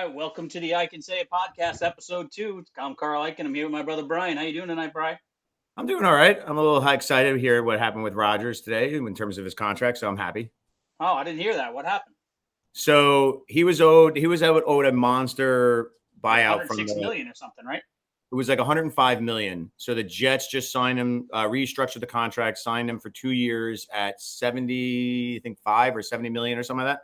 right, welcome to the Iken Say It podcast, episode 2. I'm Carl Iken. I'm here with my brother Brian. How you doing tonight, Brian? I'm doing all right. I'm a little excited to hear what happened with Rodgers today in terms of his contract, so I'm happy. Oh, I didn't hear that. What happened? So he was owed a monster Like buyout from 106 million or something, right? it was like 105 million. So the Jets just signed him, restructured the contract, signed him for 2 years at 70, I think 5 or 70 million or something like that.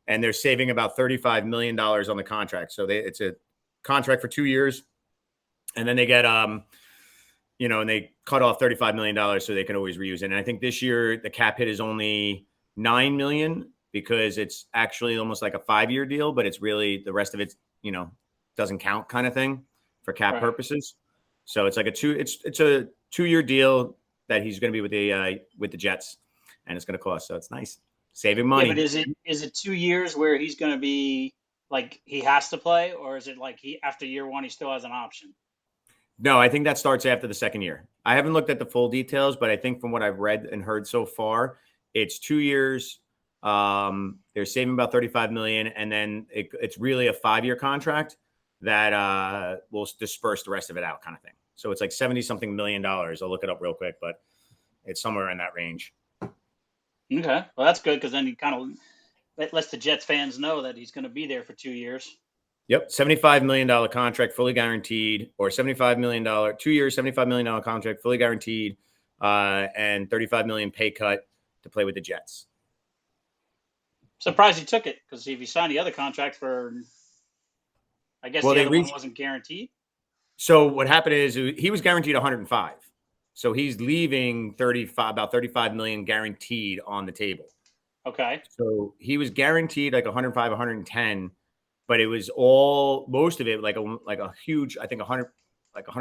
And they're saving about $35 million on the contract. So it's a contract for 2 years, and then they get and they cut off $35 million so they can always reuse it. And I think this year the cap hit is only 9 million because it's actually almost like a 5-year deal, but it's really the rest of it, doesn't count kind of thing for cap purposes. So it's like it's a 2-year deal that he's going to be with the Jets, and it's going to cost. So it's nice, saving money. Yeah, but is it 2 years where he's going to be like he has to play, or is it like he after year one he still has an option? No, I think that starts after the second year. I haven't looked at the full details, but I think from what I've read and heard so far, it's 2 years. They're saving about 35 million, and then it's really a 5-year contract that will disperse the rest of it out, kind of thing. So it's like 70 something million dollars. I'll look it up real quick, but it's somewhere in that range. Okay, well that's good because then he kind of lets the Jets fans know that he's going to be there for 2 years. Yep, $75 million contract, fully guaranteed, or $75 million, 2 years, $75 million contract, fully guaranteed, and $35 million pay cut to play with the Jets. Surprised he took it because if he signed the other contract for, I guess the other one wasn't guaranteed. So what happened is he was guaranteed 105. So he's leaving about 35 million guaranteed on the table. Okay. So he was guaranteed like 105, 110, but it was most of it like a huge, I think 100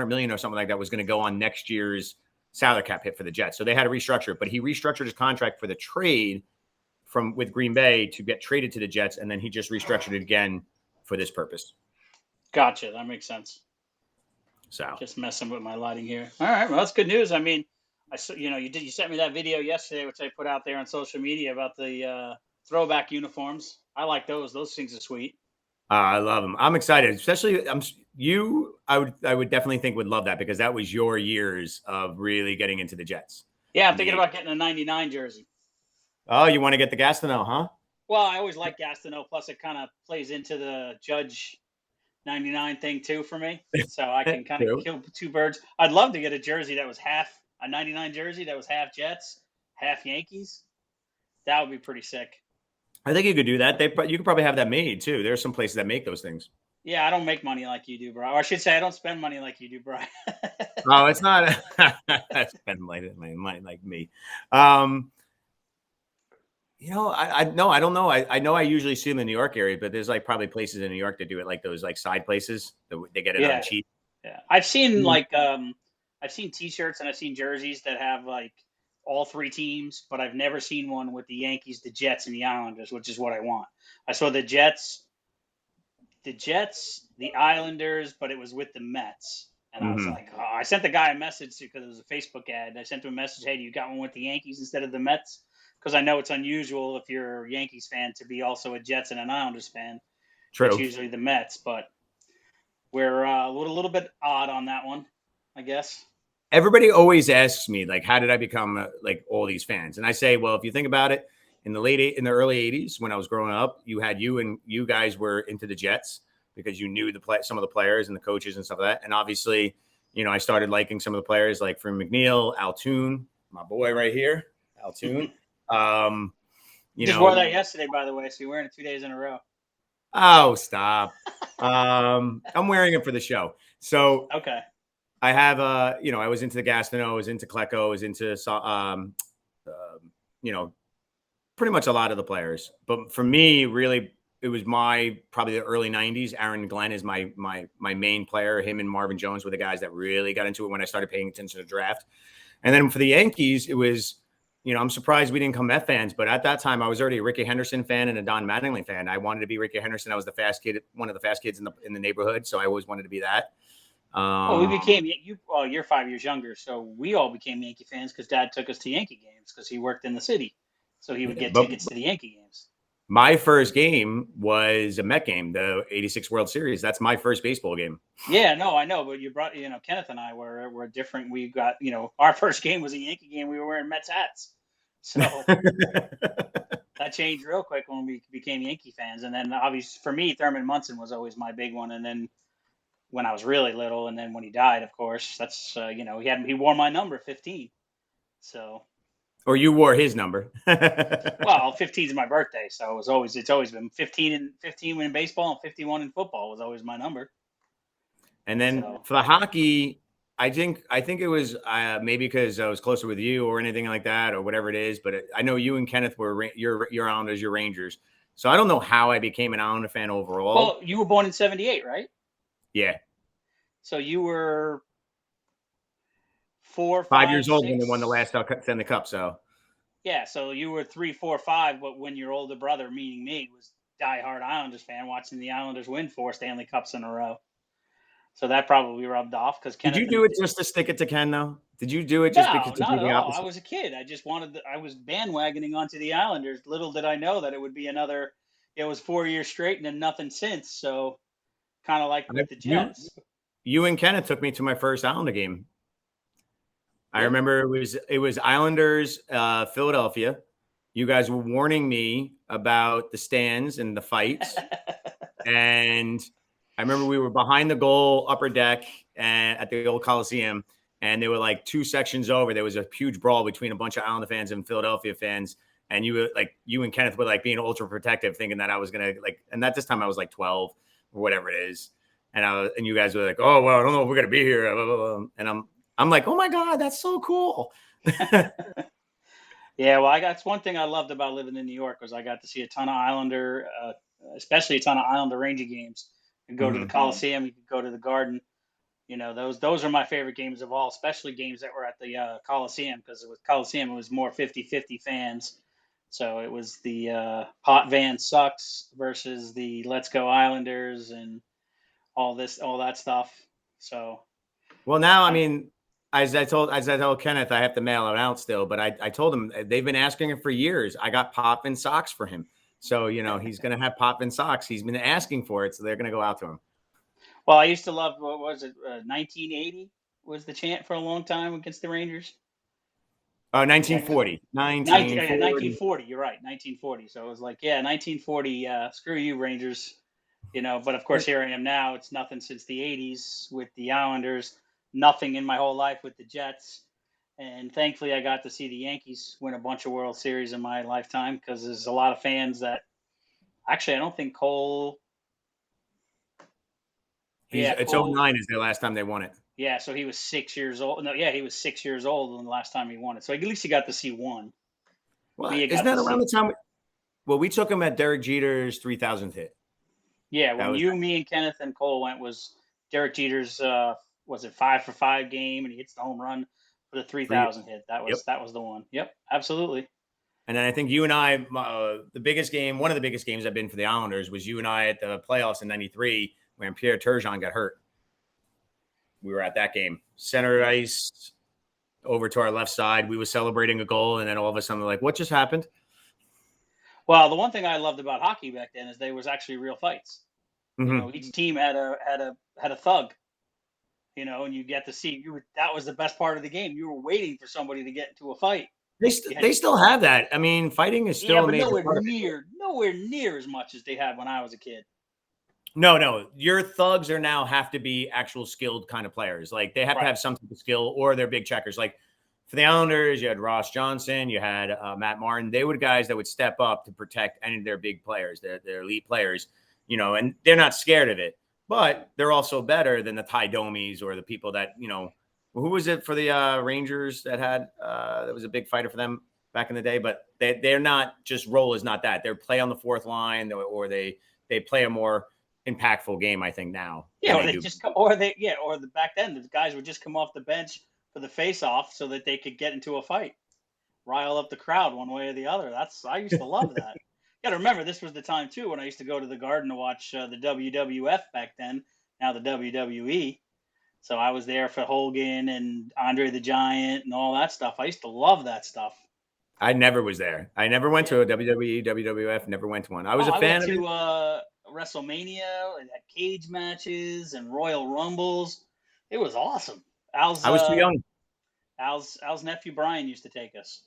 million or something like that was going to go on next year's salary cap hit for the Jets. So they had to restructure it, but he restructured his contract for the trade with Green Bay to get traded to the Jets, and then he just restructured it again for this purpose. Gotcha. That makes sense. So just messing with my lighting here. All right, well that's good news. I mean, I saw you sent me that video yesterday, which I put out there on social media about the throwback uniforms. I like those. Those things are sweet. I love them. I'm excited, especially I would definitely think would love that because that was your years of really getting into the Jets. Yeah, I'm thinking about getting a 99 jersey. Oh, you want to get the Gastineau, huh? Well, I always like Gastineau. Plus, it kind of plays into the Judge 99 thing too for me, so I can kind of kill two birds. I'd love to get a jersey that was half a 99 jersey that was half Jets, half Yankees. That would be pretty sick. I think you could do that. You could probably have that made too. There's some places that make those things. Yeah, I don't make money like you do, bro. Or I should say, I don't spend money like you do, bro. No, it's not. Spend money like me. I don't know. I know I usually see them in the New York area, but there's like probably places in New York that do it, like those like side places that they get it on cheap. Yeah, I've seen I've seen T-shirts and I've seen jerseys that have like all three teams, but I've never seen one with the Yankees, the Jets, and the Islanders, which is what I want. I saw the Jets, the Islanders, but it was with the Mets. And I was like, I sent the guy a message because it was a Facebook ad. I sent him a message, hey, do you got one with the Yankees instead of the Mets? Because I know it's unusual if you're a Yankees fan to be also a Jets and an Islanders fan. True. It's usually the Mets, but we're a little bit odd on that one, I guess. Everybody always asks me, like, how did I become like all these fans? And I say, well, if you think about it, in the early 80s, when I was growing up, you guys were into the Jets because you knew some of the players and the coaches and stuff like that. And obviously, I started liking some of the players like from McNeil, Altoon, my boy right here, Altoon. Just wore that yesterday, by the way, so you're wearing it 2 days in a row. Oh, stop. I'm wearing it for the show. So okay. I have I was into the Gastineau, I was into Klecko, I was into pretty much a lot of the players. But for me, really, it was probably the early 90s. Aaron Glenn is my main player. Him and Marvin Jones were the guys that really got into it when I started paying attention to the draft. And then for the Yankees, it was, I'm surprised we didn't come Met fans, but at that time I was already a Ricky Henderson fan and a Don Mattingly fan. I wanted to be Ricky Henderson. I was the fast kid, one of the fast kids in the neighborhood. So I always wanted to be that. We became you're 5 years younger. So we all became Yankee fans because Dad took us to Yankee games because he worked in the city. So he would get tickets to the Yankee games. My first game was a Met game, the '86 World Series. That's my first baseball game. Yeah, no, I know, but you brought, Kenneth and I were different. We got, our first game was a Yankee game. We were wearing Mets hats, so that changed real quick when we became Yankee fans. And then obviously for me, Thurman Munson was always my big one. And then when I was really little, and then when he died, of course, that's he wore my number 15. So Or you wore his number. well, 15 is my birthday, so it's always been 15 in baseball and 51 in football was always my number. And then So for the hockey, I think it was maybe because I was closer with you or anything like that or whatever it is. But I know you and Kenneth were your Islanders, your Rangers. So I don't know how I became an Islander fan overall. well, you were born in '78, right? Yeah, So you were 4, 5 years 5, old when they won the 6. last Stanley Cup. So Yeah, so you were 3, 4, 5. But when your older brother, meaning me, was diehard Islanders fan, watching the Islanders win 4 Stanley Cups in a row. So that probably rubbed off because did you Kenneth do and it just to stick it to Ken though? Did you do it just because no, to not be at the all. I opposite? was a kid. I just I was bandwagoning onto the Islanders. Little did I know that it would be another. It was 4 years straight and then nothing since. So kind of like with the You Jets. and Kenneth took me to my first Islander game. I Yeah. remember it was Islanders, Philadelphia. You guys were warning me about the stands and the fights, and I remember we were behind the goal, upper deck, and at the old Coliseum, and they were like 2 sections over. There was a huge brawl between a bunch of Islander fans and Philadelphia fans, and you and Kenneth were like being ultra protective, thinking that I was gonna and at this time I was like 12 or whatever it is, and you guys were like, oh well, I don't know if we're gonna be here, blah, blah, blah. And I'm like, oh my God, that's so cool. Yeah. Well, that's one thing I loved about living in New York was I got to see a ton of Islander, especially a ton of Islander Ranger games. You could go to the Mhm. Coliseum. You could go to the Garden. Those are my favorite games of all, especially games that were at the Coliseum because with Coliseum it was more 50-50 fans. So it was the Pot Van Sucks versus the Let's Go Islanders and all that stuff. So Well, now I I, mean, as I told Kenneth, I have to mail it out still. But I told him they've been asking him for years. I got Potvin socks for him, so he's gonna have Potvin socks. He's been asking for it, so they're gonna go out to him. well, I used to love what was it 1980 was the chant for a long time against the Rangers. Oh, Yeah, 1940. 1940. 1940. You're right, 1940. So it was like, yeah, 1940. Screw you, Rangers. But of course, here I am now. It's nothing since the '80s with the Islanders. Nothing in my whole life with the Jets. And thankfully, I got to see the Yankees win a bunch of World Series in my lifetime because there's a lot of fans that actually I don't think Cole. Yeah, It's Cole. '09 is the last time they won it. Yeah, so he was 6 years old. No, yeah, he was 6 years old when the last time he won it. So at least he got to see one. Well, Me, I isn't got to that around see. the time? Well, we took him at Derek Jeter's 3,000th hit. Yeah, That when was you, me, and Kenneth and Cole went was Derek Jeter's was it 5-for-5 game, and he hits the home run for the three three. thousand hit. That Yep. was the one. Yep, absolutely. And then I think you and I, the biggest game, one of the biggest games I've been for the Islanders was you and I at the playoffs in '93 when Pierre Turgeon got hurt. We were at that game, center Yeah. ice, over to our left side. We were celebrating a goal, and then all of a sudden, we're like, "What just happened?" Well, the one thing I loved about hockey back then is there was actually real fights. Mm-hmm. Each team had a thug. And you get to see that was the best part of the game. You were waiting for somebody to get into a fight. They still have that. I mean, fighting is Yeah, still a but major part of it. nowhere near as much as they had when I was a kid. No, your thugs are now have to be actual skilled kind of players. Like they have to Right. have some type of skill, or they're big checkers. Like for the Islanders, you had Ross Johnson, you had Matt Martin. They were guys that would step up to protect any of their big players, their elite players. And they're not scared of it, but they're also better than the Ty Domies or the people that Who was it for the Rangers that had that was a big fighter for them back in the day? But they're not just role is not that. They're play on the fourth line, or they play a more impactful game, I think, now Yeah, than or they they do. just or the back then the guys would just come off the bench for the face off so that they could get into a fight, rile up the crowd one way or the other. I used to love that. You got to remember this was the time too when I used to go to the Garden to watch the WWF back then. Now the WWE. So I was there for Hogan and Andre the Giant and all that stuff. I used to love that stuff. I never was there. I never went to a WWE, WWF. Never went to one. I was Oh, a I went fan of to it. WrestleMania and had cage matches and Royal Rumbles. It was awesome. I was too young. Al's nephew Brian used to take us,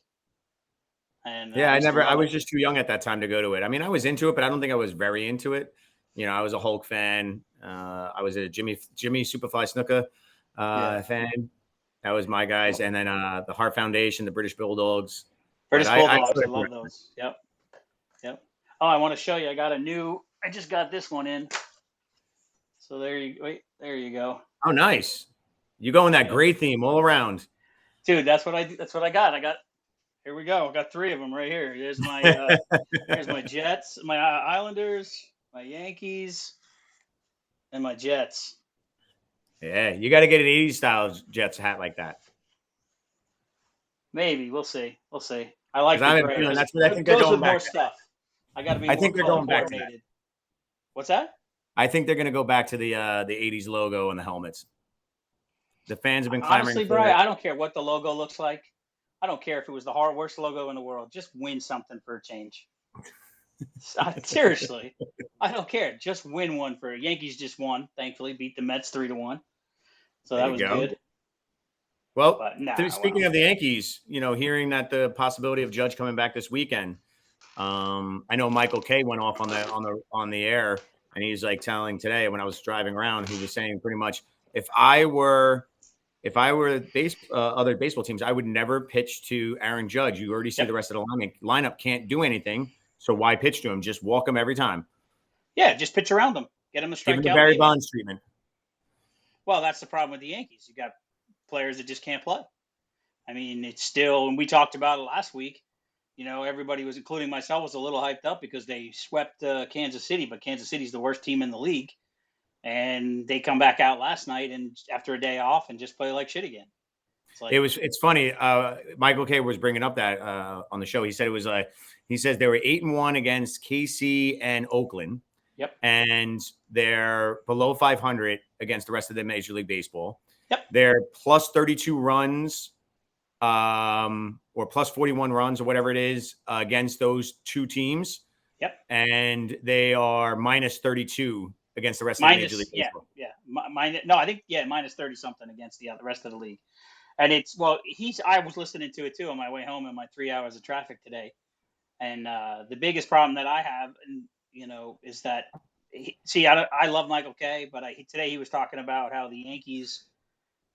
and Yeah, I I used to never. I love was it. just too young at that time to go to it. I mean, I was into it, but I don't think I was very into it. I was a Hulk fan. I was a Jimmy Superfly Snuka Yeah, fan. That was my guys, and then the Heart Foundation, the British Bulldogs. But British I Bulldogs. sort I of grew love those. Yep, yep. Oh, I want to show you. I just got this one in. So there you go. Oh, nice. You go in that Yep, gray theme all around. dude. That's what I got. Here we go. I got three of them right here. There's my Jets, my Islanders, my Yankees, and my Jets. Yeah, you got to get an 80s style Jets hat like that. Maybe we'll see. We'll see. I Because like the I have a gray feeling because that's what I it think they're goes going with back more to. stuff. I got to be I more think they're color going back to that. coordinated. What's that? I think they're going to go back to the 80s logo and the helmets. The fans have been clamoring Honestly, for Brian, it. I don't care what the logo looks like. I don't care if it was the worst logo in the world. Just win something for a change. Seriously, I don't care. Just win one for Yankees. Just won. Thankfully, beat the Mets 3-1. So There that you was go. good. Well, But nah, speaking well, of the Yankees, hearing that the possibility of Judge coming back this weekend, I know Michael Kay went off on the air, and he's like telling today when I was driving around, he was saying pretty much if I were other baseball teams, I would never pitch to Aaron Judge. You already see yep, the rest of the lineup can't do anything, so why pitch to him? Just walk him every time. yeah. Just pitch around them. Get them to Give him strike the out, Barry maybe. Bonds treatment. Well, that's the problem with the Yankees. You got players that just can't play. I mean, it's still, and we talked about it last week. Everybody was, including myself, was a little hyped up because they swept Kansas City, but Kansas City's the worst team in the league, and they come back out last night and after a day off and just play like shit again. It's like, It's funny. Michael Kay was bringing up that on the show. He said it was he says they were 8-1 against KC and Oakland, yep, and they're below 500 against the rest of the Major League Baseball. yep, They're plus 32 runs, or plus 41 runs or whatever it is against those two teams, yep. and they are minus 32 against the rest of the Major League Yeah, Baseball. yeah. Minus, no, I think, yeah, minus 30 something against the rest of the league. And I was listening to it too on my way home in my 3 hours of traffic today. And the biggest problem that I have, is that, I love Michael Kay, but today he was talking about how the Yankees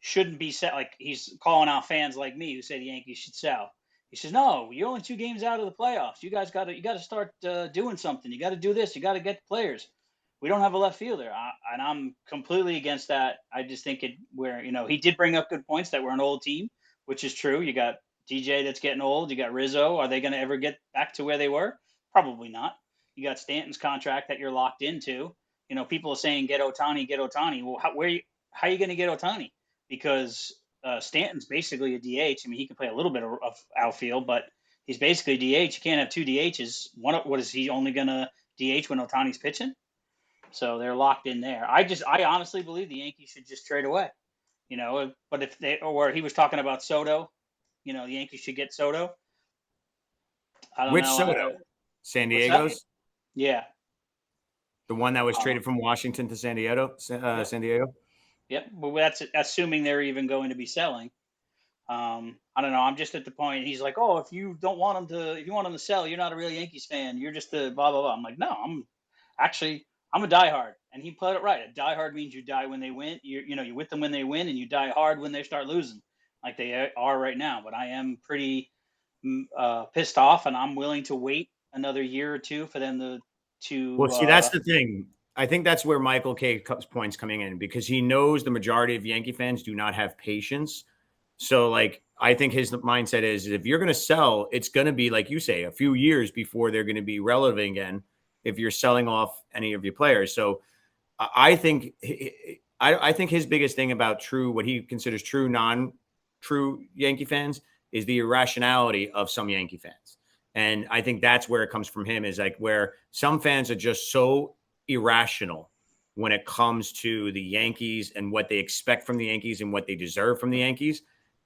shouldn't be set. Like, he's calling out fans like me who say the Yankees should sell. He says, "No, you're only 2 games out of the playoffs. You guys you got to start doing something. You got to do this. You got to get the players. We don't have a left fielder," and I'm completely against that. I just think he did bring up good points that we're an old team, which is true. You got DJ that's getting old. You got Rizzo. Are they going to ever get back to where they were? Probably not. You got Stanton's contract that you're locked into. People are saying get Ohtani, get Ohtani. Well, how are you going to get Ohtani? Because Stanton's basically a DH. I mean, he can play a little bit of outfield, but he's basically a DH. You can't have two DHs. What is he only going to DH when Ohtani's pitching? So they're locked in there. I honestly believe the Yankees should just trade away. But if or he was talking about Soto, the Yankees should get Soto. I don't Which know. Soto? San What's that? Diego's? Yeah. The one that was Um, traded from Washington to San Diego? yep. San Diego? Yep. Well, that's assuming they're even going to be selling. I don't know. I'm just at the point. He's like, "Oh, if you want him to sell, you're not a real Yankees fan. You're just a blah blah blah." I'm like, "No, I'm a diehard." And he put it right. A diehard means you die when they win. You with them when they win, and you die hard when they start losing, like they are right now. But I am pretty pissed off, and I'm willing to wait another year or two for them Well, to see, that's the thing. I think that's where Michael K's point's coming in because he knows the majority of Yankee fans do not have patience. So, like, I think his mindset is if you're going to sell, it's going to be, like you say, a few years before they're going to be relevant again if you're selling off any of your players. So, I think I think his biggest thing about what he considers non-true Yankee fans is the irrationality of some Yankee fans. And I think that's where it comes from him is like where some fans are just so irrational when it comes to the Yankees and what they expect from the Yankees and what they deserve from the Yankees.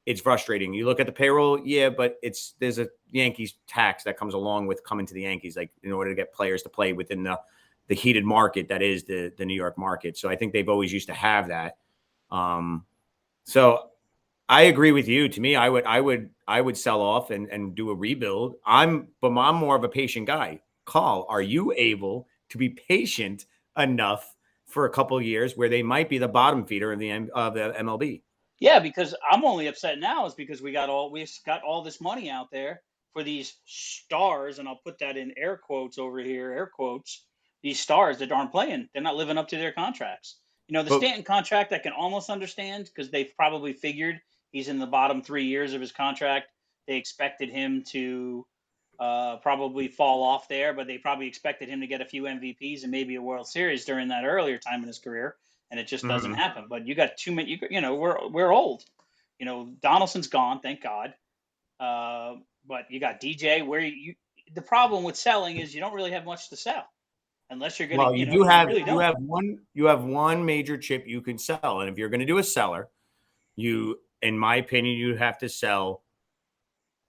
it's frustrating. You look at the payroll, yeah, but there's a Yankees tax that comes along with coming to the Yankees, like in order to get players to play within the heated market that is the New York market. So I think they've always used to have that. So I agree with you. To me, I would sell off and do a rebuild. But I'm more of a patient guy. Carl, are you able to be patient enough for a couple of years where they might be the bottom feeder of the MLB? Yeah, because I'm only upset now is because we've got all this money out there for these stars, and I'll put that in air quotes over here, air quotes. These stars that aren't playing, they're not living up to their contracts. The But Stanton contract I can almost understand because they've probably figured he's in the bottom 3 years of his contract. They expected him to probably fall off there, but they probably expected him to get a few MVPs and maybe a World Series during that earlier time in his career, and it just doesn't mhm. happen. But you got too many. We're old. Donaldson's gone, thank God. But you got DJ. The problem with selling is you don't really have much to sell unless you're gonna. Well, You really don't. you have one major chip you can sell, and if you're going to do a seller, in my opinion, you have to sell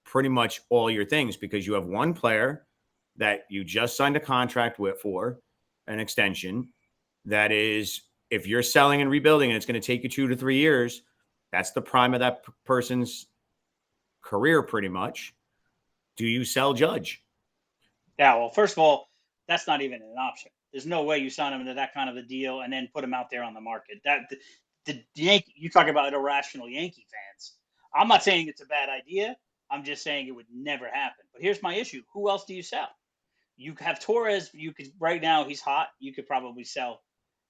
pretty much all your things because you have one player that you just signed a contract with for an extension. That is, if you're selling and rebuilding, and it's going to take you 2 to 3 years, that's the prime of that person's career, pretty much. Do you sell Judge? Yeah. Well, first of all, that's not even an option. There's no way you sign him into that kind of a deal and then put him out there on the market. The Yankee, you talk about irrational Yankee fans. I'm not saying it's a bad idea. I'm just saying it would never happen. But here's my issue: who else do you sell? You have Torres. You could right now he's hot. You could probably sell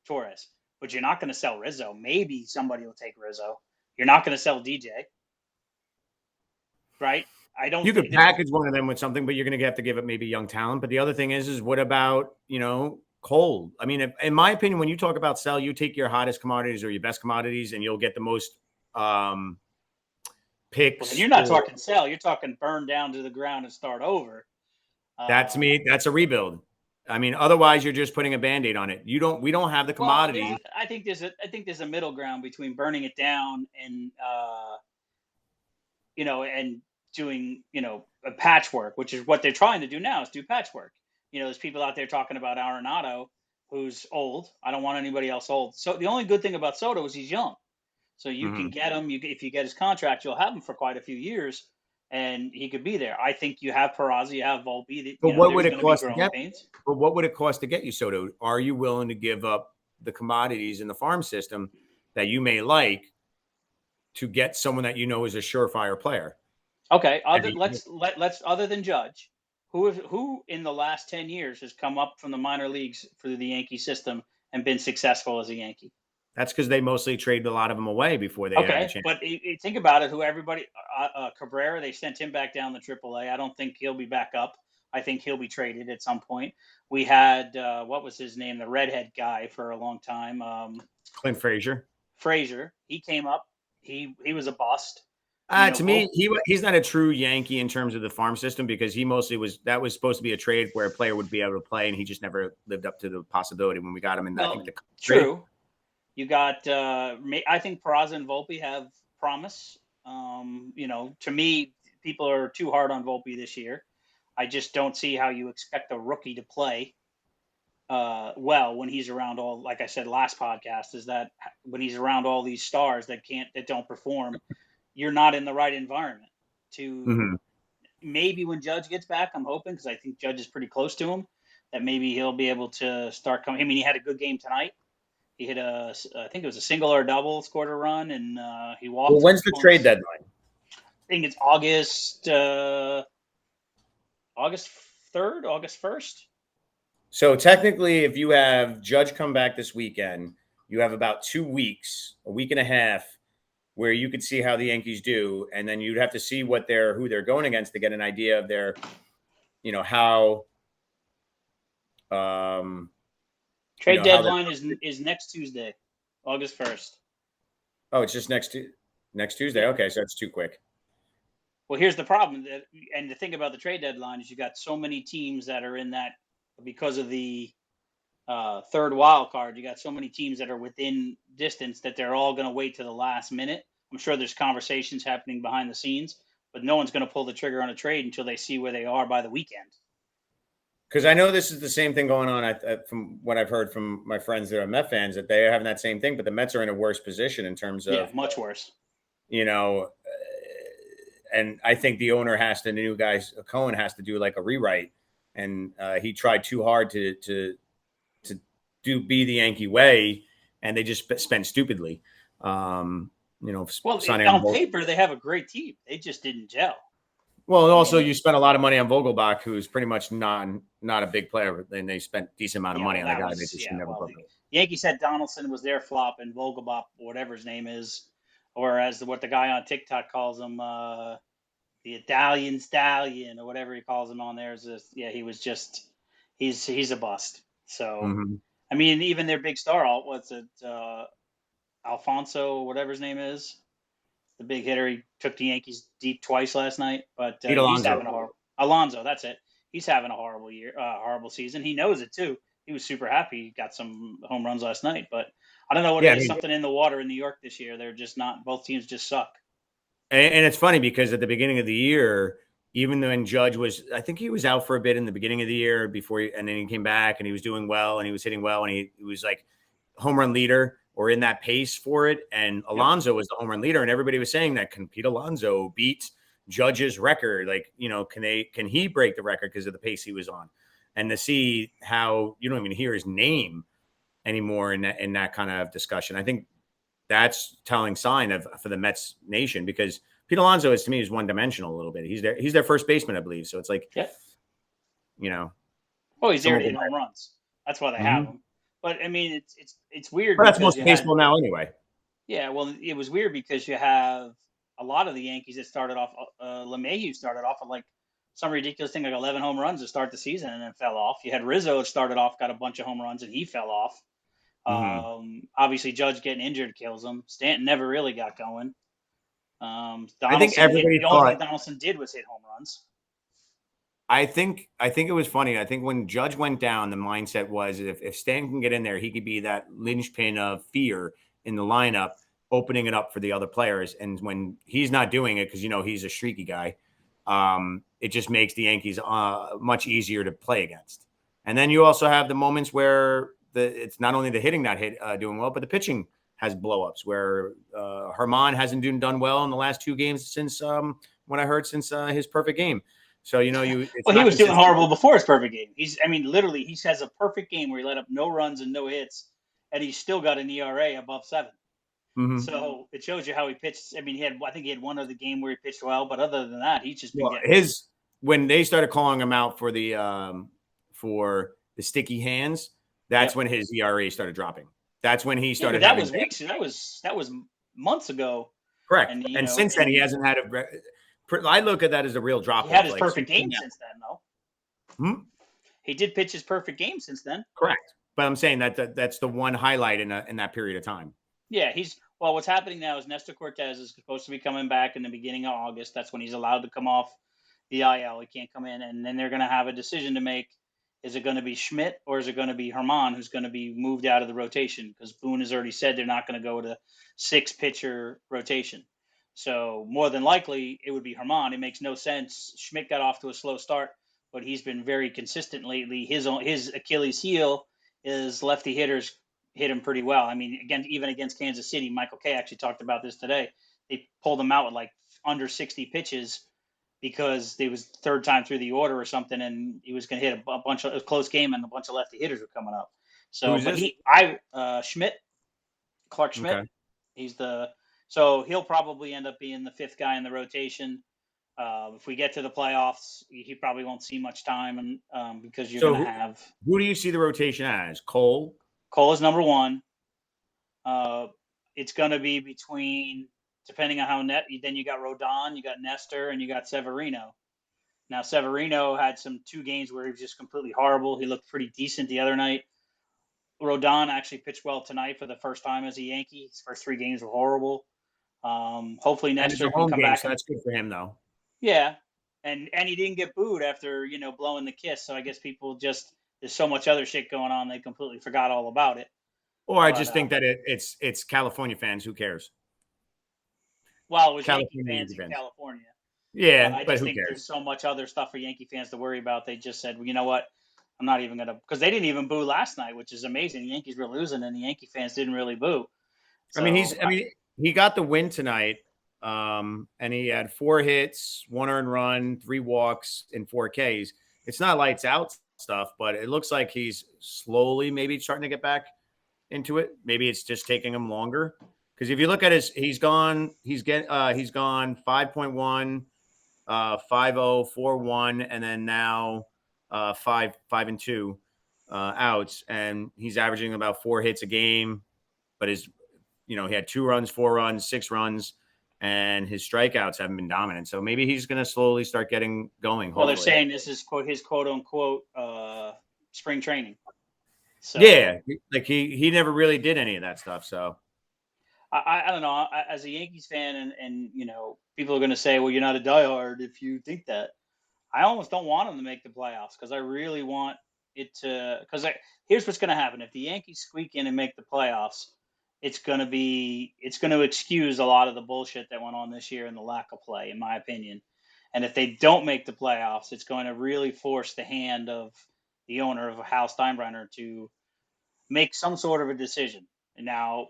Torres, but you're not going to sell Rizzo. Maybe somebody will take Rizzo. You're not going to sell DJ, right? I don't You could think package one of them with something, but you're going to have to give it maybe young talent. But the other thing is what about, Cole? I mean, in my opinion, when you talk about sell, you take your hottest commodities or your best commodities and you'll get the most Well, picks you're not or talking sell. You're talking burn down to the ground and start over. that's Uh, me. That's a rebuild. I mean, otherwise you're just putting a band-aid on it. We don't have the well, commodities. I think there's a middle ground between burning it down and and doing a patchwork, which is what they're trying to do now is do patchwork. There's people out there talking about Arenado, who's old. I don't want anybody else old. So the only good thing about Soto is he's young. So you can Mhm. get him. If you get his contract, you'll have him for quite a few years, and he could be there. I think you have Peraza, you have Volpe. But what would There's it going to be cost to growing get? pains. But what would it cost to get you Soto? Are you willing to give up the commodities in the farm system that you may like to get someone that you know is a surefire player? Okay, Have you- let's other than Judge, who in the last 10 years has come up from the minor leagues through the Yankee system and been successful as a Yankee? That's because they mostly traded a lot of them away before they had the Okay, chance. but think about it. Cabrera, they sent him back down to AAA. I don't think he'll be back up. I think he'll be traded at some point. We had what was his name, the redhead guy for a long time, Clint Frazier. Frazier. He came up. He was a bust. To me, Volpe. he's not a true Yankee in terms of the farm system because he mostly was supposed to be a trade where a player would be able to play, and he just never lived up to the possibility when we got him in. I think Well, the trade. true. You got. I think Peraza and Volpe have promise. To me, people are too hard on Volpe this year. I just don't see how you expect a rookie to play well when he's around all. Like I said last podcast, is that when he's around all these stars that don't perform, you're not in the right environment to. Mhm. Maybe when Judge gets back, I'm hoping because I think Judge is pretty close to him. That maybe he'll be able to start coming. I mean, he had a good game tonight. He hit I think it was a single or a double, scored a run, and he Well, walked when's the trade almost. deadline? I think it's August 3rd, August 1st. So technically, if you have Judge come back this weekend, you have about 2 weeks, a week and a half, where you could see how the Yankees do, and then you'd have to see who they're going against to get an idea of their, how, um, Trade how they're. deadline is next Tuesday, August 1st. Oh, it's just next Tuesday. Yeah. Okay, so it's too quick. Well, here's the problem, and the thing about the trade deadline is you got so many teams that are in that because of the third wild card. You got so many teams that are within distance that they're all going to wait to the last minute. I'm sure there's conversations happening behind the scenes, but no one's going to pull the trigger on a trade until they see where they are by the weekend. Because I know this is the same thing going on from what I've heard from my friends that are Met fans, that they're having that same thing, but the Mets are in a worse position in terms Yeah, of, much worse. you know, and I think the owner the new guy, Cohen, has to do like a rewrite. And he tried too hard to be the Yankee way, and they just spent stupidly. Well, Signing on on. paper, they have a great team. They just didn't gel. Well, and I also mean, you spent a lot of money on Vogelbach, who's pretty much not a big player, and they spent a decent amount of yeah, money well, on a that guy they was, just yeah, should never well, put. the Yankees said Donaldson was their flop and Vogelbach, whatever his name is, or as what the guy on TikTok calls him, the Italian stallion or whatever he calls him on there is just, yeah, he was just, he's a bust. So, Mm-hmm. I mean, even their big star, what's it, Alfonso, whatever his name is, the big hitter. He took the Yankees deep twice last night, but Pete he's Alonso. having a horrible. Alonso, that's it. He's having a horrible year, horrible season. He knows it too. He was super happy. He got some home runs last night, but I don't know what it Yeah, I is. mean, Something in the water in New York this year. They're just not. Both teams just suck. and it's funny because at the beginning of the year, even when Judge was, I think he was out for a bit in the beginning of the year and then he came back and he was doing well and he was hitting well and he was like home run leader or in that pace for it. And Yep. Alonso was the home run leader, and everybody was saying that, can Pete Alonso beat Judge's record? Like, can he break the record because of the pace he was on? And to see how you don't even hear his name anymore in that kind of discussion, I think that's telling sign for the Mets nation, because Pete Alonso is, to me, is one dimensional a little bit. He's their first baseman, I believe. So it's like, Yep. you know, Oh, he's there to someone. hit home runs. That's why they have Mm-hmm. him. But I mean, it's weird But that's because most you had. baseball now, anyway. Yeah, well, it was weird because you have a lot of the Yankees that started off. LeMahieu started off with like some ridiculous thing like 11 home runs to start the season and then fell off. You had Rizzo that started off, got a bunch of home runs, and he fell off. Mm-hmm. Obviously, Judge getting injured kills him. Stanton never really got going. I think Donaldson hit. everybody The only thing thought. Donaldson did was hit home runs. I think it was funny. I think when Judge went down, the mindset was, if Stan can get in there, he could be that linchpin of fear in the lineup, opening it up for the other players. And when he's not doing it, because he's a streaky guy, it just makes the Yankees much easier to play against. And then you also have the moments where it's not only the hitting not doing well, but the pitching has blowups. Where Herman hasn't done well in the last two games since since his perfect game. So it's Well, he not was doing consistent. horrible before his perfect game. I mean, literally, he has a perfect game where he let up no runs and no hits, and he's still got an ERA above 7. Mm-hmm. So it shows you how he pitched. I mean, I think he had one other game where he pitched well, but other than that, he's just been Well, getting. when they started calling him out for the sticky hands, that's Yep. when his ERA started dropping. That's when he Yeah, but started that having was weeks. That was months ago, correct. and And since then, he hasn't had I look at that as a real he drop had off. his Like, perfect game since then, though. He did pitch his perfect game since then. correct. But I'm saying that's the one highlight in that period of time. Yeah, well. What's happening now is Nestor Cortez is supposed to be coming back in the beginning of August. That's when he's allowed to come off the IL. He can't come in, and then they're going to have a decision to make. Is it going to be Schmidt or is it going to be Herman who's going to be moved out of the rotation? Because Boone has already said they're not going to go to 6 pitcher rotation. So more than likely it would be Herman. It makes no sense. Schmidt got off to a slow start, but he's been very consistent lately. His Achilles heel is lefty hitters hit him pretty well. I mean, again, even against Kansas City, Michael Kay actually talked about this today. They pulled him out with like under 60 pitches because they was third time through the order or something, and he was going to hit a bunch of a close game, and a bunch of lefty hitters were coming up. So, Who's but this? Schmidt, Clark Schmidt, Okay. he's so he'll probably end up being the 5th guy in the rotation. If we get to the playoffs, he probably won't see much time, and because you're So going to have who do you see the rotation as? Cole. Cole is number 1. Uh, it's going to be between, depending on how then you got Rodon, you got Nestor, and you got Severino. Now Severino had 2 games where he was just completely horrible. He looked pretty decent the other night. Rodon actually pitched well tonight for the first time as a Yankee. His first 3 games were horrible. Hopefully And it's a Nestor can home come game, back so and that's good for him, though. yeah, and he didn't get booed after blowing the kiss. So I guess people just there's so much other shit going on they completely forgot all about it. Or I But just think that it's California fans. Who cares? Well, it was Yankee California fans Yankee in fans. California. But Yeah, I but just who think cares? there's so much other stuff for Yankee fans to worry about. They just said, well, you know what? I'm not even gonna, because they didn't even boo last night, which is amazing. The Yankees were losing, and the Yankee fans didn't really boo. So I mean, he got the win tonight. And he had 4 hits, 1 earned run, 3 walks, and 4 Ks. It's not lights out stuff, but it looks like he's slowly maybe starting to get back into it. Maybe it's just taking him longer. Because if you look at he's gone 5.1, 5-0, 4-1, and then now 5-2 outs, and he's averaging about 4 hits a game. But he had 2 runs, 4 runs, 6 runs, and his strikeouts haven't been dominant. So maybe he's going to slowly start getting going. well, they're Hopefully, saying this is his quote unquote spring training. So yeah. Like he never really did any of that stuff. So I don't know. As a Yankees fan, and people are going to say, well, you're not a diehard if you think that. I almost don't want them to make the playoffs because I really want it to. Because here's what's going to happen: if the Yankees squeak in and make the playoffs, it's going to excuse a lot of the bullshit that went on this year and the lack of play, in my opinion. And if they don't make the playoffs, it's going to really force the hand of the owner of Hal Steinbrenner to make some sort of a decision. And now,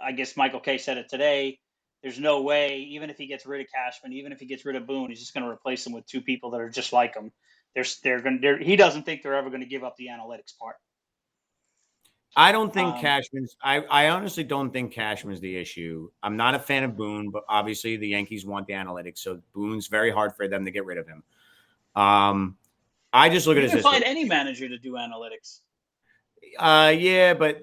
I guess Michael Kay said it today. There's no way, even if he gets rid of Cashman, even if he gets rid of Boone, he's just going to replace him with two people that are just like him. He doesn't think they're ever going to give up the analytics part. I don't think Um, Cashman's. I honestly don't think Cashman's the issue. I'm not a fan of Boone, but obviously the Yankees want the analytics, so Boone's very hard for them to get rid of him. I just look at you it can this way. find any manager to do analytics. Yeah, but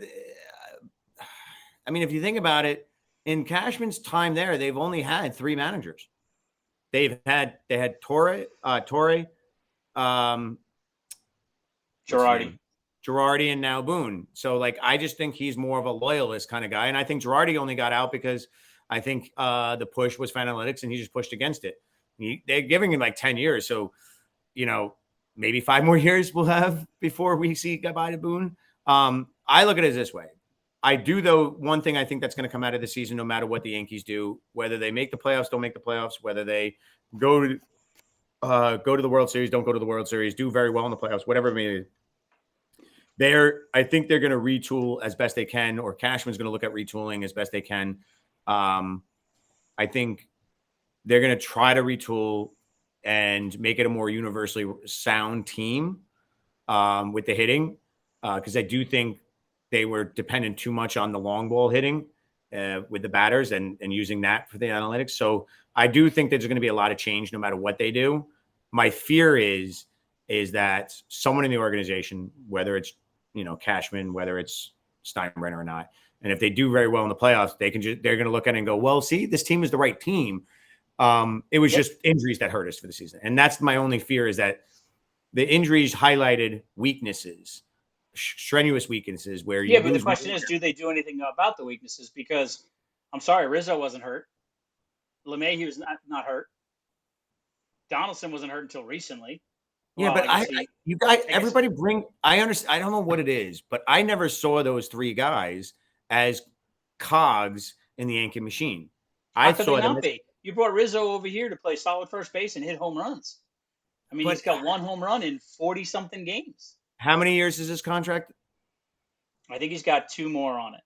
I mean, if you think about it, in Cashman's time there, they've only had 3 managers. They had Torre, um, what's his Girardi. name, Girardi, and now Boone. So like, I just think he's more of a loyalist kind of guy, and I think Girardi only got out because I think the push was fan analytics, and he just pushed against it. They're giving him like 10 years, so you know maybe 5 more years we'll have before we see goodbye to Boone. I look at it this way. I do, though, one thing I think that's going to come out of the season, no matter what the Yankees do, whether they make the playoffs, don't make the playoffs, whether they go to go to the World Series, don't go to the World Series, do very well in the playoffs, whatever it may be. I think they're going to retool as best they can, or Cashman's going to look at retooling as best they can. I think they're going to try to retool and make it a more universally sound team with the hitting, because I do think they were dependent too much on the long ball hitting with the batters and using that for the analytics. So I do think there's going to be a lot of change no matter what they do. My fear is that someone in the organization, whether it's Cashman, whether it's Steinbrenner or not, and if they do very well in the playoffs, they're going to look at it and go, well, see, this team is the right team. It was Yep. just injuries that hurt us for the season, and that's my only fear, is that the injuries highlighted weaknesses, strenuous weaknesses, where Yeah, you but the lose one. question is, do they do anything about the weaknesses? Because I'm sorry, Rizzo wasn't hurt. LeMahieu's not hurt. Donaldson wasn't hurt until recently. Yeah, Well, but I guess you guys, I guess everybody bring. I understand. I don't know what it is, but I never saw those 3 guys as cogs in the Yankee machine. how I could they saw them not as, be? You brought Rizzo over here to play solid first base and hit home runs. I mean, he's but got one home run in 40 something games. how many years is this contract? I think he's got two more on it.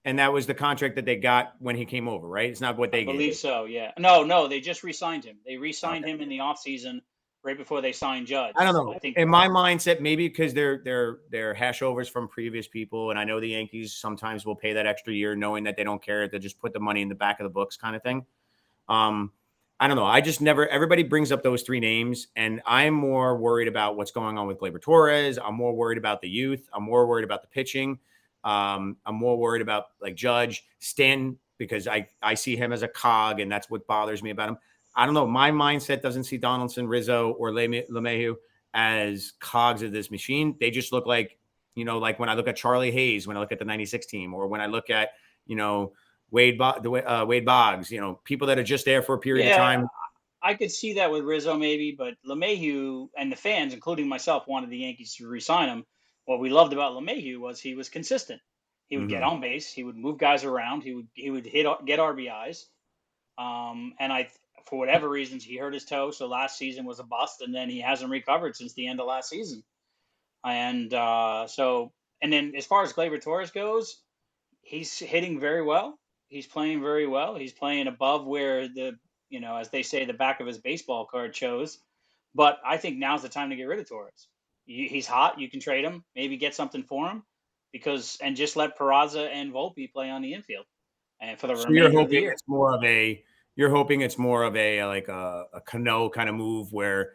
And that was the contract that they got when he came over, right? It's not what I they gave believe him. so, yeah. No, they just re-signed him. They re-signed Okay. him in the offseason right before they signed I don't Judge. know. I think In my mindset, maybe because they're hashovers from previous people, and I know the Yankees sometimes will pay that extra year, knowing that they don't care. They just put the money in the back of the books, kind of thing. Um, I don't know. I just never. Everybody brings up those 3 names, and I'm more worried about what's going on with Gleyber Torres. I'm more worried about the youth. I'm more worried about the pitching. I'm more worried about like Judge Stan, because I see him as a cog, and that's what bothers me about him. I don't know. My mindset doesn't see Donaldson, Rizzo, or LeMahieu as cogs of this machine. They just look like, like when I look at Charlie Hayes, when I look at the '96 team, or when I look at, you know, Wade Boggs, people that are just there for a period of yeah, time. I could see that with Rizzo maybe, but LeMahieu and the fans, including myself, wanted the Yankees to re-sign him. What we loved about LeMahieu was he was consistent. He would get Mm-hmm. on base, he would move guys around, he would get RBIs. And for whatever reasons, he hurt his toe. So last season was a bust, and then he hasn't recovered since the end of last season. And and then as far as Gleyber Torres goes, he's hitting very well. He's playing very well. He's playing above where as they say, the back of his baseball card shows. But I think now's the time to get rid of Torres. He's hot. You can trade him, maybe get something for him, and just let Peraza and Volpe play on the infield, and for the So you're remainder of the hoping year. it's more of a you're hoping it's more of a like a Cano kind of move where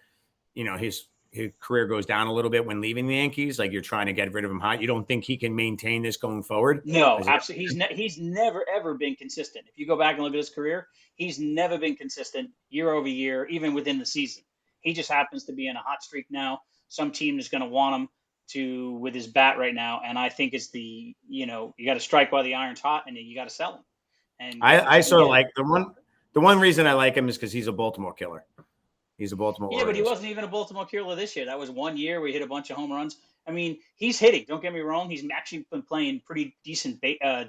his career goes down a little bit when leaving the Yankees. Like you're trying to get rid of him hot. You don't think he can maintain this going forward? No, absolutely. He's never ever been consistent. If you go back and look at his career, he's never been consistent year over year, even within the season. He just happens to be in a hot streak now. Some team is going to want him with his bat right now, and I think it's you got to strike while the iron's hot, and you got to sell him. And if I you can sort of get like the one reason I like him is because he's a Baltimore killer. He's a Baltimore Yeah, but he Orioles. wasn't even a Baltimore killer this year. That was 1 year where he hit a bunch of home runs. I mean, he's hitting. Don't get me wrong. He's actually been playing pretty decent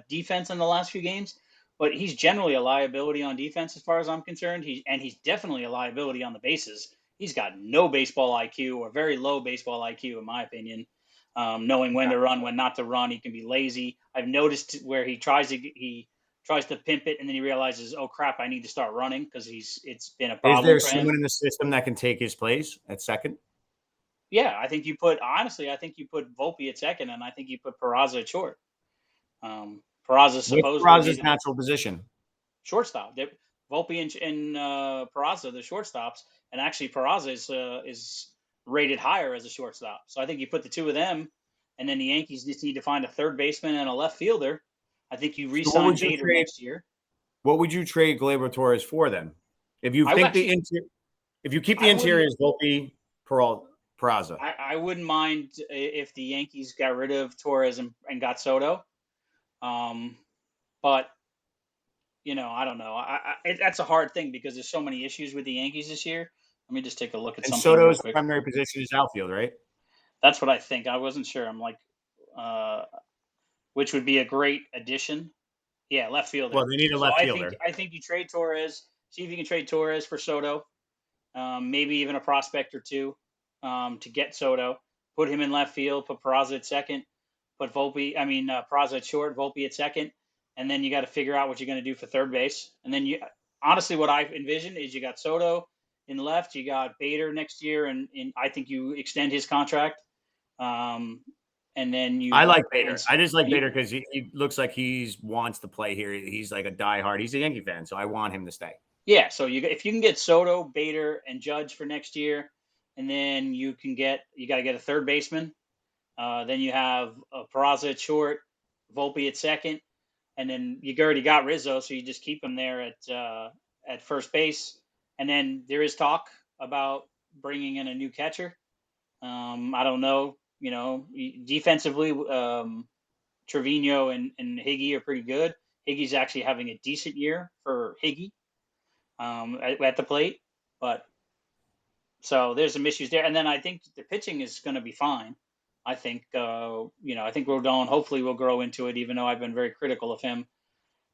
defense in the last few games, but he's generally a liability on defense as far as I'm concerned. He's definitely a liability on the bases. He's got no baseball IQ or very low baseball IQ, in my opinion. Knowing when to run, when not to run, he can be lazy. I've noticed where he tries to pimp it, and then he realizes, oh crap, I need to start running because it's been a Is problem there for him. someone in the system that can take his place at second? Yeah, I think I think you put Volpe at second, and I think you put Peraza at short. Peraza What's supposedly be Peraza's the natural position? shortstop. Volpe and Peraza the shortstops, and actually Peraza is rated higher as a shortstop. So I think you put the two of them, and then the Yankees just need to find a third baseman and a left fielder. I think you So what re-sign would you Bader trade? next year. What would you trade Gleyber Torres for then? If you I think actually if you keep the I wouldn't interiors, Volpe, Peraza. I wouldn't mind if the Yankees got rid of Torres and got Soto. Um, but I don't know. That's a hard thing because there's so many issues with the Yankees this year. Let me just take a look at And something real Soto's quick. primary position is outfield, right? That's what I think. I wasn't sure. I'm like, uh, which would be a great addition. Yeah, left fielder. Well, they need a So left I think fielder. I think you trade Torres. See if you can trade Torres for Soto. Maybe even a prospect or two to get Soto. Put him in left field. Put Peraza at second. Put Peraza at short. Volpe at second. And then you got to figure out what you're going to do for third base. And then honestly, what I envision is you got Soto in left. You got Bader next year, and I think you extend his contract. Um, and then I you like and Bader. I just like you Bader because he looks like he wants to play here. He's like a diehard. He's a Yankee fan, so I want him to stay. Yeah, so if you can get Soto, Bader, and Judge for next year, and then you got to get a third baseman. Then you have Peraza at short, Volpe at second, and then you already got Rizzo, so you just keep him there at first base. And then there is talk about bringing in a new catcher. I don't know. Defensively, Trevino and Higgy are pretty good. Higgy's actually having a decent year for Higgy at the plate. But so there's some issues there. And then I think the pitching is going to be fine. I think, I think Rodon hopefully will grow into it, even though I've been very critical of him.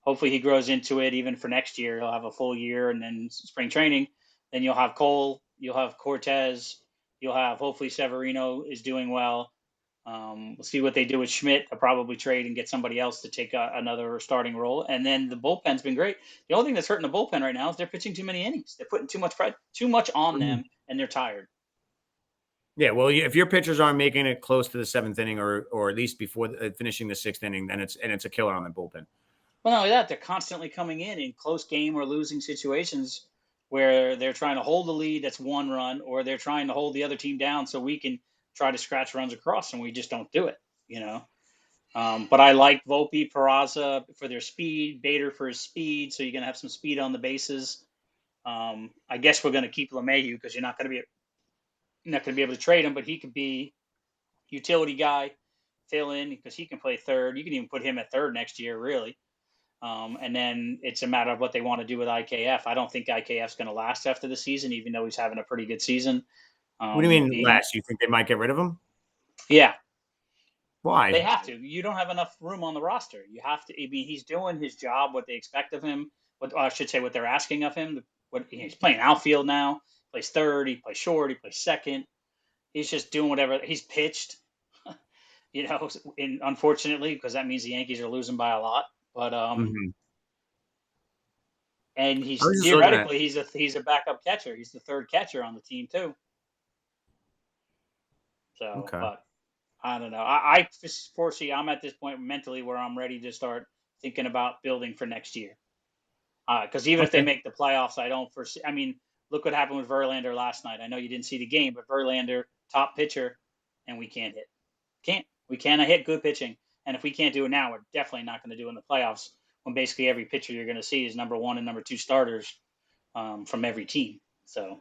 Hopefully he grows into it even for next year. He'll have a full year and then spring training. Then you'll have Cole, you'll have Cortez, you'll have hopefully Severino is doing well. We'll see what they do with Schmidt. They'll probably trade and get somebody else to take another starting role. And then the bullpen's been great. The only thing that's hurting the bullpen right now is they're pitching too many innings. They're putting too much on them, and they're tired. Yeah, well, if your pitchers aren't making it close to the seventh inning or at least before finishing the sixth inning, then it's a killer on the bullpen. Well, not only that, they're constantly coming in close game or losing situations where they're trying to hold the lead that's one run, or they're trying to hold the other team down so we can try to scratch runs across, and we just don't do it. But I like Volpe, Peraza for their speed, Bader for his speed, so you're going to have some speed on the bases. I guess we're going to keep LeMahieu because you're not going to be able to trade him, but he could be utility guy, fill in because he can play third. You can even put him at third next year, really. And then it's a matter of what they want to do with IKF. I don't think IKF's going to last after the season, even though he's having a pretty good season. What do you mean last? You think they might get rid of him? Yeah, Why? they have to. You don't have enough room on the roster. You have to. I mean, he's doing his job, what they expect of him. what I should say, what they're asking of him. What he's playing outfield now, plays third, he plays short, he plays second. He's just doing whatever he's pitched. Unfortunately, because that means the Yankees are losing by a lot. But Mhm. and I he's was just looking at. theoretically he's a backup catcher. He's the third catcher on the team too. So, Okay. but I don't know. I just foresee I'm at this point mentally where I'm ready to start thinking about building for next year. Because even if they Okay. make the playoffs, I don't foresee. I mean, look what happened with Verlander last night. I know you didn't see the game, but Verlander, top pitcher, and we can't hit. We cannot hit good pitching. And if we can't do it now, we're definitely not going to do it in the playoffs. When basically every pitcher you're going to see is number one and number two starters from every team. So,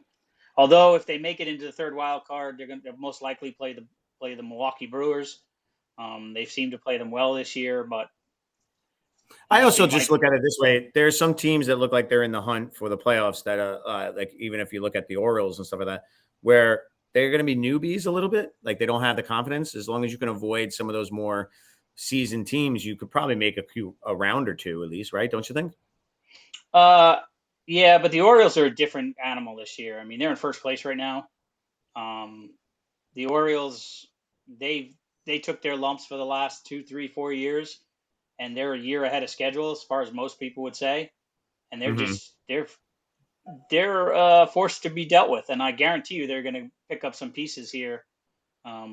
although if they make it into the third wild card, they're going to most likely play the Milwaukee Brewers. They seem to play them well this year, but I they also just might. look at it this way. There's some teams that look like they're in the hunt for the playoffs that, like even if you look at the Orioles and stuff like that, where they're going to be newbies a little bit, like they don't have the confidence. As long as you can avoid some of those more seasoned teams, you could probably make a round or two at least, right? Don't you think? Uh, yeah, but the Orioles are a different animal this year. I mean, they're in first place right now. Um, the Orioles, they they took their lumps for the last 2, 3, 4 years, and they're a year ahead of schedule as far as most people would say, and they're Mm-hmm. just they're forced to be dealt with, and I guarantee you they're going to pick up some pieces here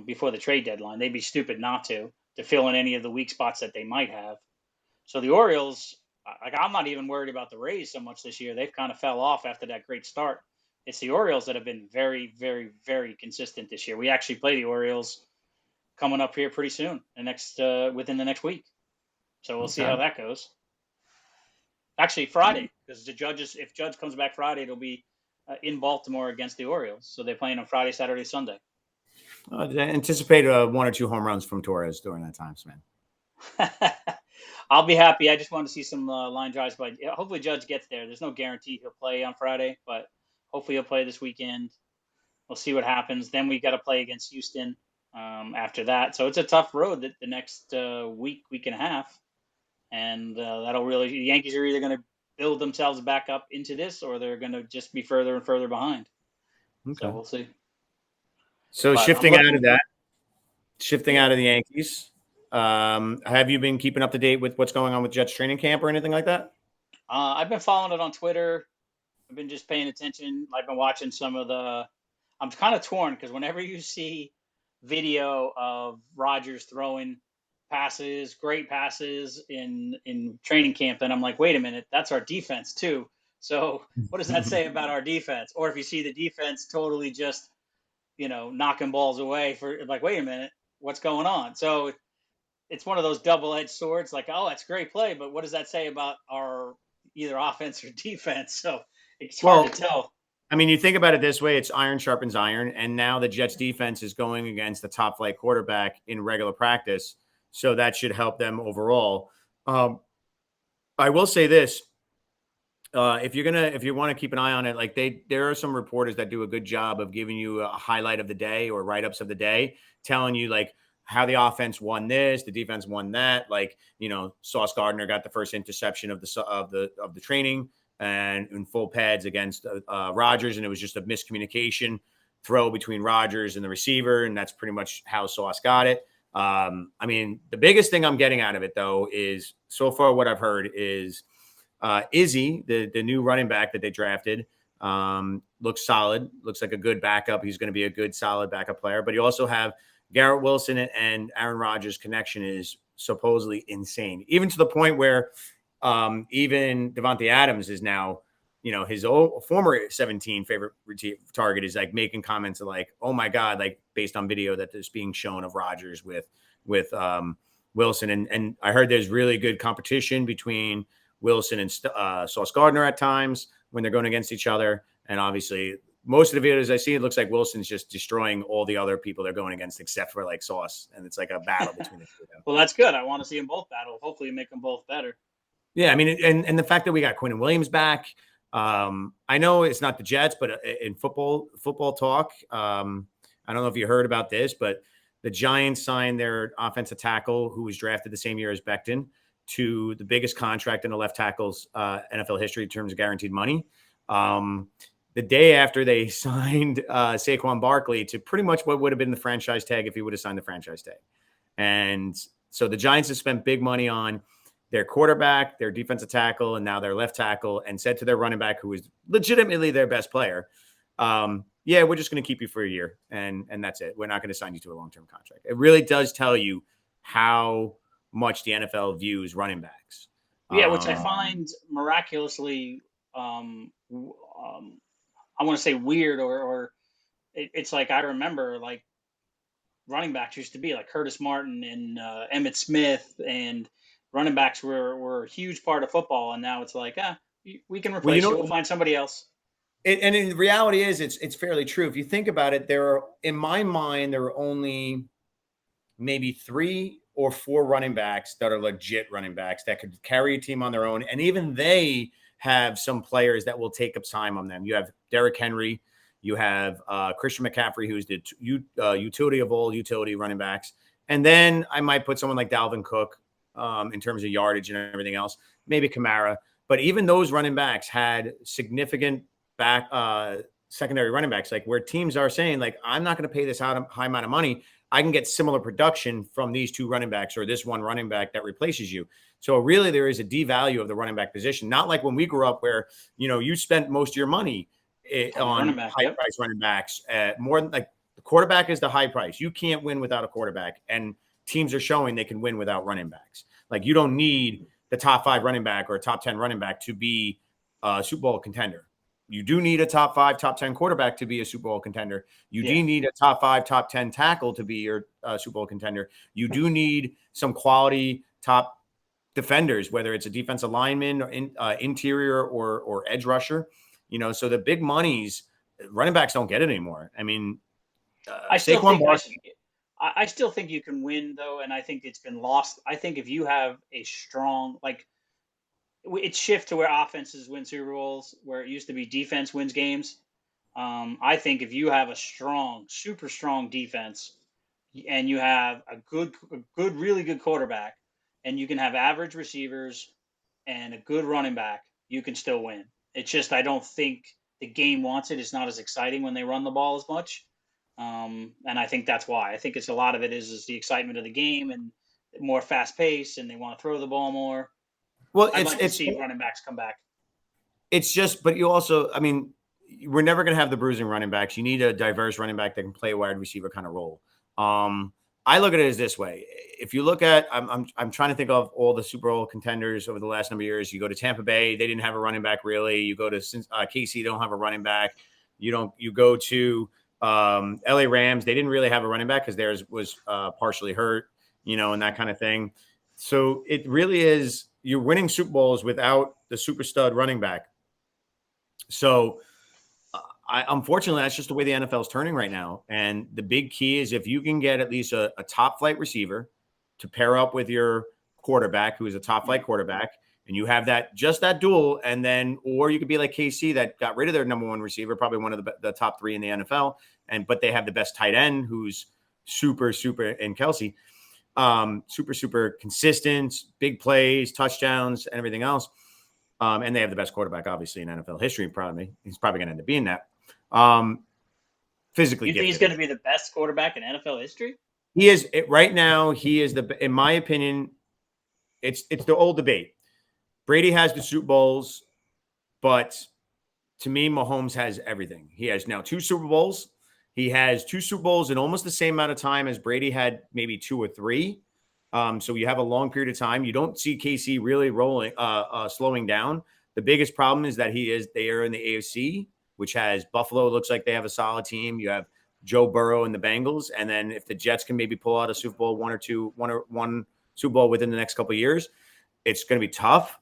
before the trade deadline. They'd be stupid not to fill in any of the weak spots that they might have. So the Orioles, like I'm not even worried about the Rays so much this year. They've kind of fell off after that great start. It's the Orioles that have been very, very, very consistent this year. We actually play the Orioles coming up here pretty soon, within the next week. So we'll see Okay. how that goes. Actually, Friday, because if Judge comes back Friday, it'll be in Baltimore against the Orioles. So they're playing on Friday, Saturday, Sunday. Anticipate one or two home runs from Torres during that time span. I'll be happy. I just want to see some line drives, but hopefully Judge gets there. There's no guarantee he'll play on Friday, but hopefully he'll play this weekend. We'll see what happens. Then we got to play against Houston after that. So it's a tough road the next week and a half, and that'll really the Yankees are either going to build themselves back up into this, or they're going to just be further and further behind. So Okay. we'll see. So But I'm shifting out looking. of that, shifting Yeah, out of the Yankees, have you been keeping up to date with what's going on with Jets training camp or anything like that? I've been following it on Twitter. I've been just paying attention. I've been watching some of the. I'm kind of torn because whenever you see video of Rodgers throwing passes, great passes in training camp, then I'm like, wait a minute, that's our defense too. So what does that say about our defense? Or if you see the defense totally just knocking balls away for like, wait a minute, what's going on? So it's one of those double-edged swords. Like, oh, that's great play, but what does that say about our either offense or defense? So it's hard to Well, tell. I mean, you think about it this way, it's iron sharpens iron. And now the Jets defense is going against the top flight quarterback in regular practice. So that should help them overall. Um, I will say this. If you want to keep an eye on it, like there are some reporters that do a good job of giving you a highlight of the day or write-ups of the day, telling you like how the offense won this, the defense won that. Like, Sauce Gardner got the first interception of the training and in full pads against Rodgers, and it was just a miscommunication throw between Rodgers and the receiver, and that's pretty much how Sauce got it. I mean, the biggest thing I'm getting out of it though is so far what I've heard is Izzy, the new running back that they drafted, looks solid. Looks like a good backup. He's going to be a good, solid backup player. But you also have Garrett Wilson and Aaron Rodgers' connection is supposedly insane, even to the point where even Devontae Adams is now, his old former 17 favorite target is like making comments of like, oh my God, like based on video that is being shown of Rodgers with Wilson. And I heard there's really good competition between Wilson and Sauce Gardner at times when they're going against each other. And obviously, most of the videos I see, it looks like Wilson's just destroying all the other people they're going against, except for like Sauce. And it's like a battle between the two of them. Well, that's good. I want to see them both battle. Hopefully, make them both better. Yeah, I mean, and the fact that we got Quinn Williams back. I know it's not the Jets, but in football talk, I don't know if you heard about this, but the Giants signed their offensive tackle who was drafted the same year as Becton. to the biggest contract in the left tackle's NFL history in terms of guaranteed money. The day after they signed Saquon Barkley to pretty much what would have been the franchise tag if he would have signed the franchise tag. And so the Giants have spent big money on their quarterback, their defensive tackle, and now their left tackle, and said to their running back, who is legitimately their best player, yeah, we're just going to keep you for a year, and that's it. We're not going to sign you to a long-term contract. It really does tell you how much the NFL views running backs. Yeah, which I find miraculously, I want to say weird, or it's like I remember like running backs used to be like Curtis Martin and Emmett Smith, and running backs were a huge part of football, and now it's like, we can replace you. We'll find somebody else. And in reality it's fairly true. If you think about it, in my mind, there are only maybe 3 or 4 running backs that are legit running backs that could carry a team on their own. And even they have some players that will take up time on them. You have Derrick Henry, you have Christian McCaffrey, who's the utility of all utility running backs. And then I might put someone like Dalvin Cook in terms of yardage and everything else, maybe Kamara. But even those running backs had significant secondary running backs, like where teams are saying, like, I'm not going to pay this high amount of money. I can get similar production from these 2 running backs or this one running back that replaces you. So really there is a devalue of the running back position. Not like when we grew up where, you spent most of your money on high price running backs. More than like the quarterback is the high price. You can't win without a quarterback, and teams are showing they can win without running backs. Like you don't need the top 5 running back or a top 10 running back to be a Super Bowl contender. You do need a top 5, top 10 quarterback to be a Super Bowl contender. You do need a top 5, top 10 tackle to be your Super Bowl contender. You do need some quality top defenders, whether it's a defensive lineman or interior or edge rusher. So the big monies, running backs don't get it anymore. I mean, I still think you can win, though, and I think it's been lost. I think if you have a strong, like, it's shift to where offenses win Super Bowls, where it used to be defense wins games. I think if you have a strong, super strong defense, and you have a really good quarterback, and you can have average receivers and a good running back, you can still win. It's just I don't think the game wants it. It's not as exciting when they run the ball as much, and I think that's why. I think it's a lot of it is the excitement of the game and more fast pace, and they want to throw the ball more. Well, I'd like to see running backs come back. It's just, but you also, I mean, we're never going to have the bruising running backs. You need a diverse running back that can play a wide receiver kind of role. I look at it as this way. If you look at, I'm trying to think of all the Super Bowl contenders over the last number of years. You go to Tampa Bay, they didn't have a running back really. You go to KC, they don't have a running back. You go to LA Rams, they didn't really have a running back because theirs was partially hurt, and that kind of thing. So it really is, you're winning Super Bowls without the super stud running back. So unfortunately, that's just the way the NFL is turning right now. And the big key is if you can get at least a top flight receiver to pair up with your quarterback, who is a top flight quarterback, and you have that duel, and then, or you could be like KC that got rid of their number 1 receiver, probably one of the top 3 in the NFL, but they have the best tight end who's super, and Kelsey, super consistent, big plays, touchdowns, and everything else. And they have the best quarterback, obviously, in NFL history. Probably he's probably going to end up being that. Physically, you think he's going to be the best quarterback in NFL history? He is right now. He is in my opinion, it's the old debate. Brady has the Super Bowls, but to me, Mahomes has everything. He has now 2 Super Bowls. He has 2 Super Bowls in almost the same amount of time as Brady had, maybe 2 or 3. So you have a long period of time. You don't see KC really slowing down. The biggest problem is that they are in the AFC, which has Buffalo. Looks like they have a solid team. You have Joe Burrow and the Bengals. And then if the Jets can maybe pull out a Super Bowl, one Super Bowl within the next couple of years, it's going to be tough.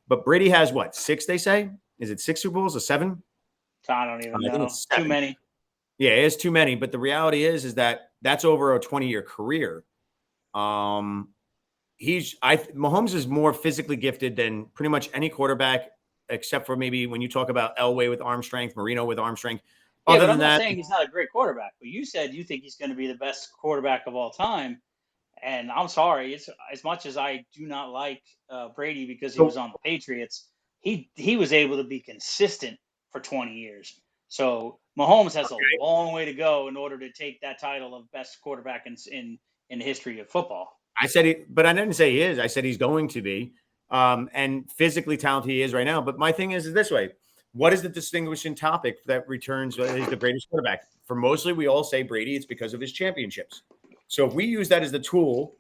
But Brady has what, 6, they say? Is it 6 Super Bowls or 7? I don't even know. Too many. Yeah, it is too many. But the reality is that that's over a 20-year career. Mahomes is more physically gifted than pretty much any quarterback, except for maybe when you talk about Elway with arm strength, Marino with arm strength. Yeah, but I'm not saying he's not a great quarterback. But you said you think he's going to be the best quarterback of all time. And I'm sorry, it's as much as I do not like Brady because he was So, on the Patriots, he was able to be consistent for 20 years. So Mahomes has a okay. long way to go in order to take that title of best quarterback in the history of football. I said he, but I didn't say he is. I said he's going to be. And physically talented he is right now. But my thing is this way: what is the distinguishing topic that returns is the greatest quarterback? For mostly, we all say Brady. It's because of his championships. So if we use that as the tool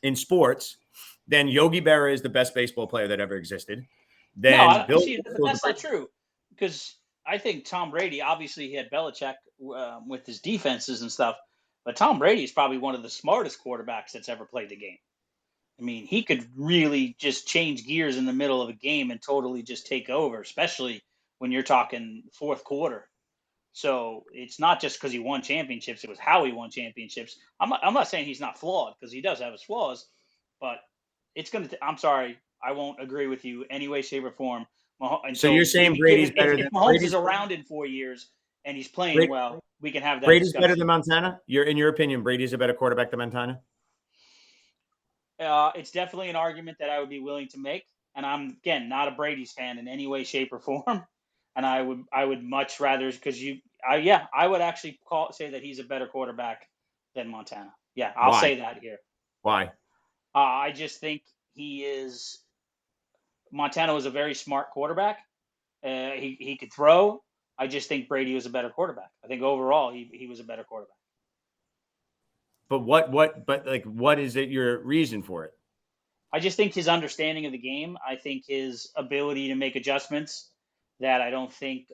in sports, then Yogi Berra is the best baseball player that ever existed. No, Then Bill see, but Russell is that's not true because I think Tom Brady, obviously, he had Belichick with his defenses and stuff, but Tom Brady is probably one of the smartest quarterbacks that's ever played the game. I mean, he could really just change gears in the middle of a game and totally just take over, especially when you're talking fourth quarter. So it's not just because he won championships; it was how he won championships. I'm not saying he's not flawed because he does have his flaws, but it's gonna. I'm sorry, I won't agree with you any way, shape, or form so you're until saying maybe Brady's given better if than Mahomes is around in 4 years and he's playing well, we can have that Brady's better than discussion. Montana. You're in your opinion, Brady's a better quarterback than Montana. It's definitely an argument that I would be willing to make, and I'm again not a Brady's fan in any way, shape, or form. And I would much rather because I would actually say that he's a better quarterback than Montana. Yeah, I'll Why? say that here. Why? I just think he is. Montana was a very smart quarterback. He could throw. I just think Brady was a better quarterback. I think overall he was a better quarterback. But but like what is it your reason for it? I just think his understanding of the game. I think his ability to make adjustments that I don't think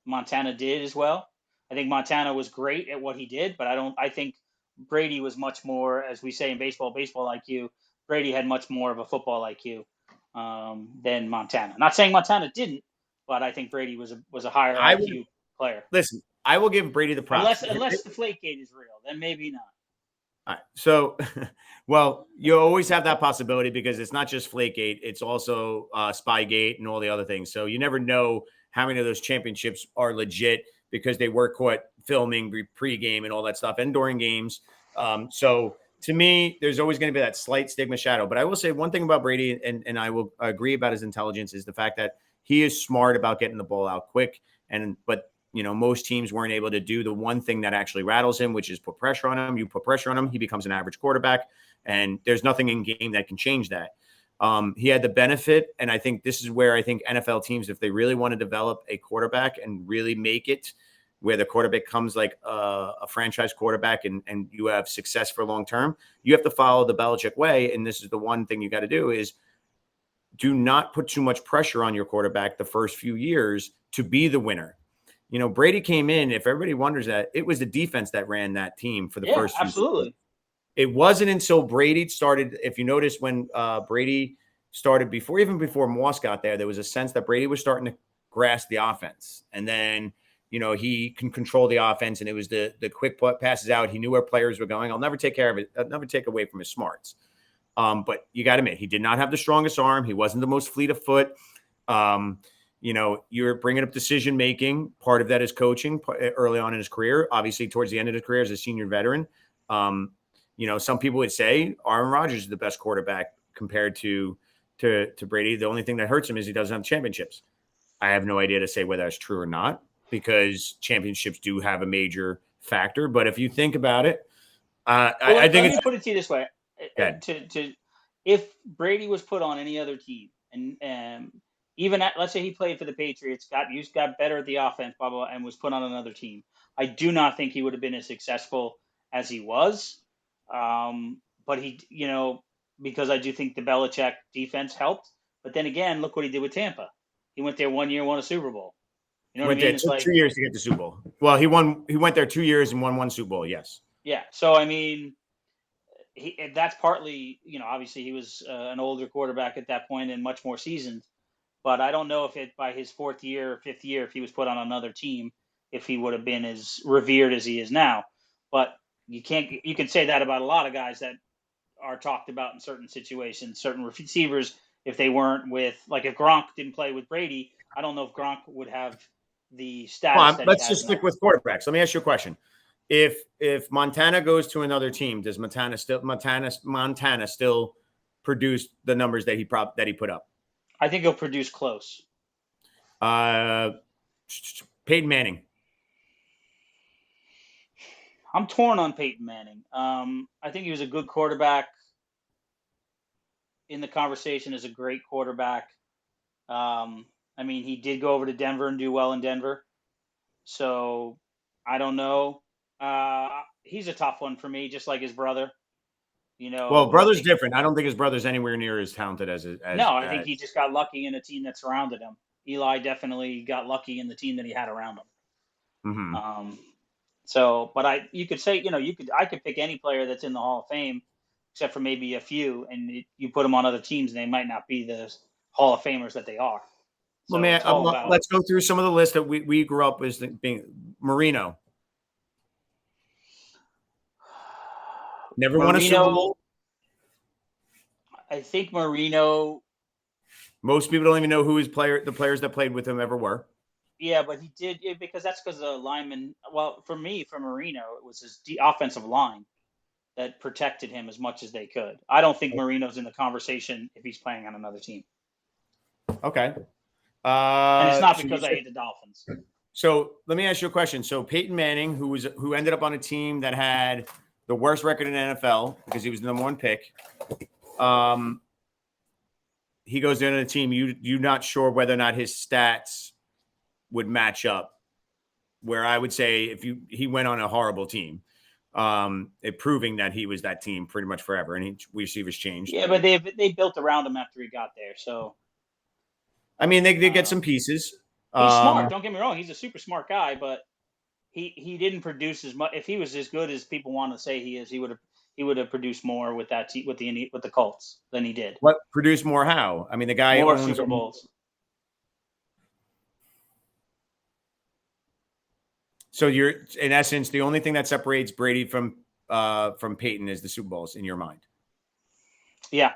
Montana did as well. I think Montana was great at what he did, but I don't. I think Brady was much more, as we say in baseball, baseball IQ. Brady had much more of a football IQ than Montana. Not saying Montana didn't, but I think Brady was a higher I would IQ player. listen. I will give Brady the props. Unless the flake gate is real, then maybe not. All right. So, well, you always have that possibility because it's not just Flakegate; it's also Spygate and all the other things. So you never know how many of those championships are legit because they were caught filming pre-game and all that stuff and during games. So to me, there's always going to be that slight stigma shadow. But I will say one thing about Brady, and I will agree about his intelligence, is the fact that he is smart about getting the ball out quick. But most teams weren't able to do the one thing that actually rattles him, which is put pressure on him. You put pressure on him, he becomes an average quarterback, and there's nothing in game that can change that. He had the benefit, and I think this is where I think NFL teams, if they really want to develop a quarterback and really make it where the quarterback comes like a franchise quarterback and you have success for long term, you have to follow the Belichick way. And this is the one thing you got to do is do not put too much pressure on your quarterback the first few years to be the winner. Brady came in. If everybody wonders that, it was the defense that ran that team for the Yeah, first few seasons. absolutely. It wasn't until Brady started. If you notice, when Brady started, before Moss got there was a sense that Brady was starting to grasp the offense, and then he can control the offense, and it was the quick passes out. He knew where players were going. I'll never take care of it. I'll never take away from his smarts. But you got to admit, he did not have the strongest arm. He wasn't the most fleet of foot. You're bringing up decision making. Part of that is coaching early on in his career. Obviously, towards the end of his career as a senior veteran, some people would say Aaron Rodgers is the best quarterback compared to Brady. The only thing that hurts him is he doesn't have championships. I have no idea to say whether that's true or not because championships do have a major factor. But if you think about it, Well, I think let it's me put it to you this way: good. to if Brady was put on any other team, and even let's say he played for the Patriots, got better at the offense, blah, blah blah, and was put on another team, I do not think he would have been as successful as he was. But because I do think the Belichick defense helped. But then again, look what he did with Tampa. He went there 1 year, won a Super Bowl. You know what I Went there. mean? It It's took like, 2 years to get the Super Bowl. Well, he won. He went there 2 years and won one Super Bowl. Yes. yeah. So I mean, that's partly, obviously he was an older quarterback at that point and much more seasoned. But I don't know if by his fourth year or fifth year, if he was put on another team, if he would have been as revered as he is now. But you can say that about a lot of guys that are talked about in certain situations, certain receivers. If they weren't like if Gronk didn't play with Brady, I don't know if Gronk would have the status that he Let's has just stick now. with quarterbacks. Let me ask you a question. if Montana goes to another team, does Montana still produce the numbers that he put up? I think he'll produce close. Peyton Manning. I'm torn on Peyton Manning. I think he was a good quarterback in the conversation as a great quarterback. I mean, he did go over to Denver and do well in Denver. So I don't know. He's a tough one for me, just like his brother. Well, brother's different. I don't think his brother's anywhere near as talented as no, I think he just got lucky in a team that surrounded him. Eli definitely got lucky in the team that he had around him. Mm-hmm. So, but you could say, I could pick any player that's in the Hall of Fame, except for maybe a few, and you put them on other teams, and they might not be the Hall of Famers that they are. So well, man, it's all about. Let's go through some of the list that we grew up as being Marino. Never won a Super Bowl. I think Marino. Most people don't even know who the players that played with him ever were. Yeah, but he did because that's because the lineman. Well, for Marino, it was his offensive line that protected him as much as they could. I don't think Marino's in the conversation if he's playing on another team. Okay. And it's not because I hate the Dolphins. So let me ask you a question. So Peyton Manning, who ended up on a team that had the worst record in the NFL because he was the number one pick. He goes into the team. You're not sure whether or not his stats would match up. Where I would say if he went on a horrible team, proving that he was that team pretty much forever, and receivers changed. Yeah, but they built around him after he got there. So, I mean, they get some pieces. He's smart. Don't get me wrong. He's a super smart guy, but he didn't produce as much. If he was as good as people want to say he is, he would have produced more with that with the Colts than he did. What produced more? How? I mean, the guy more owns Super Bowls. So you're, in essence, the only thing that separates Brady from Peyton is the Super Bowls in your mind. Yeah.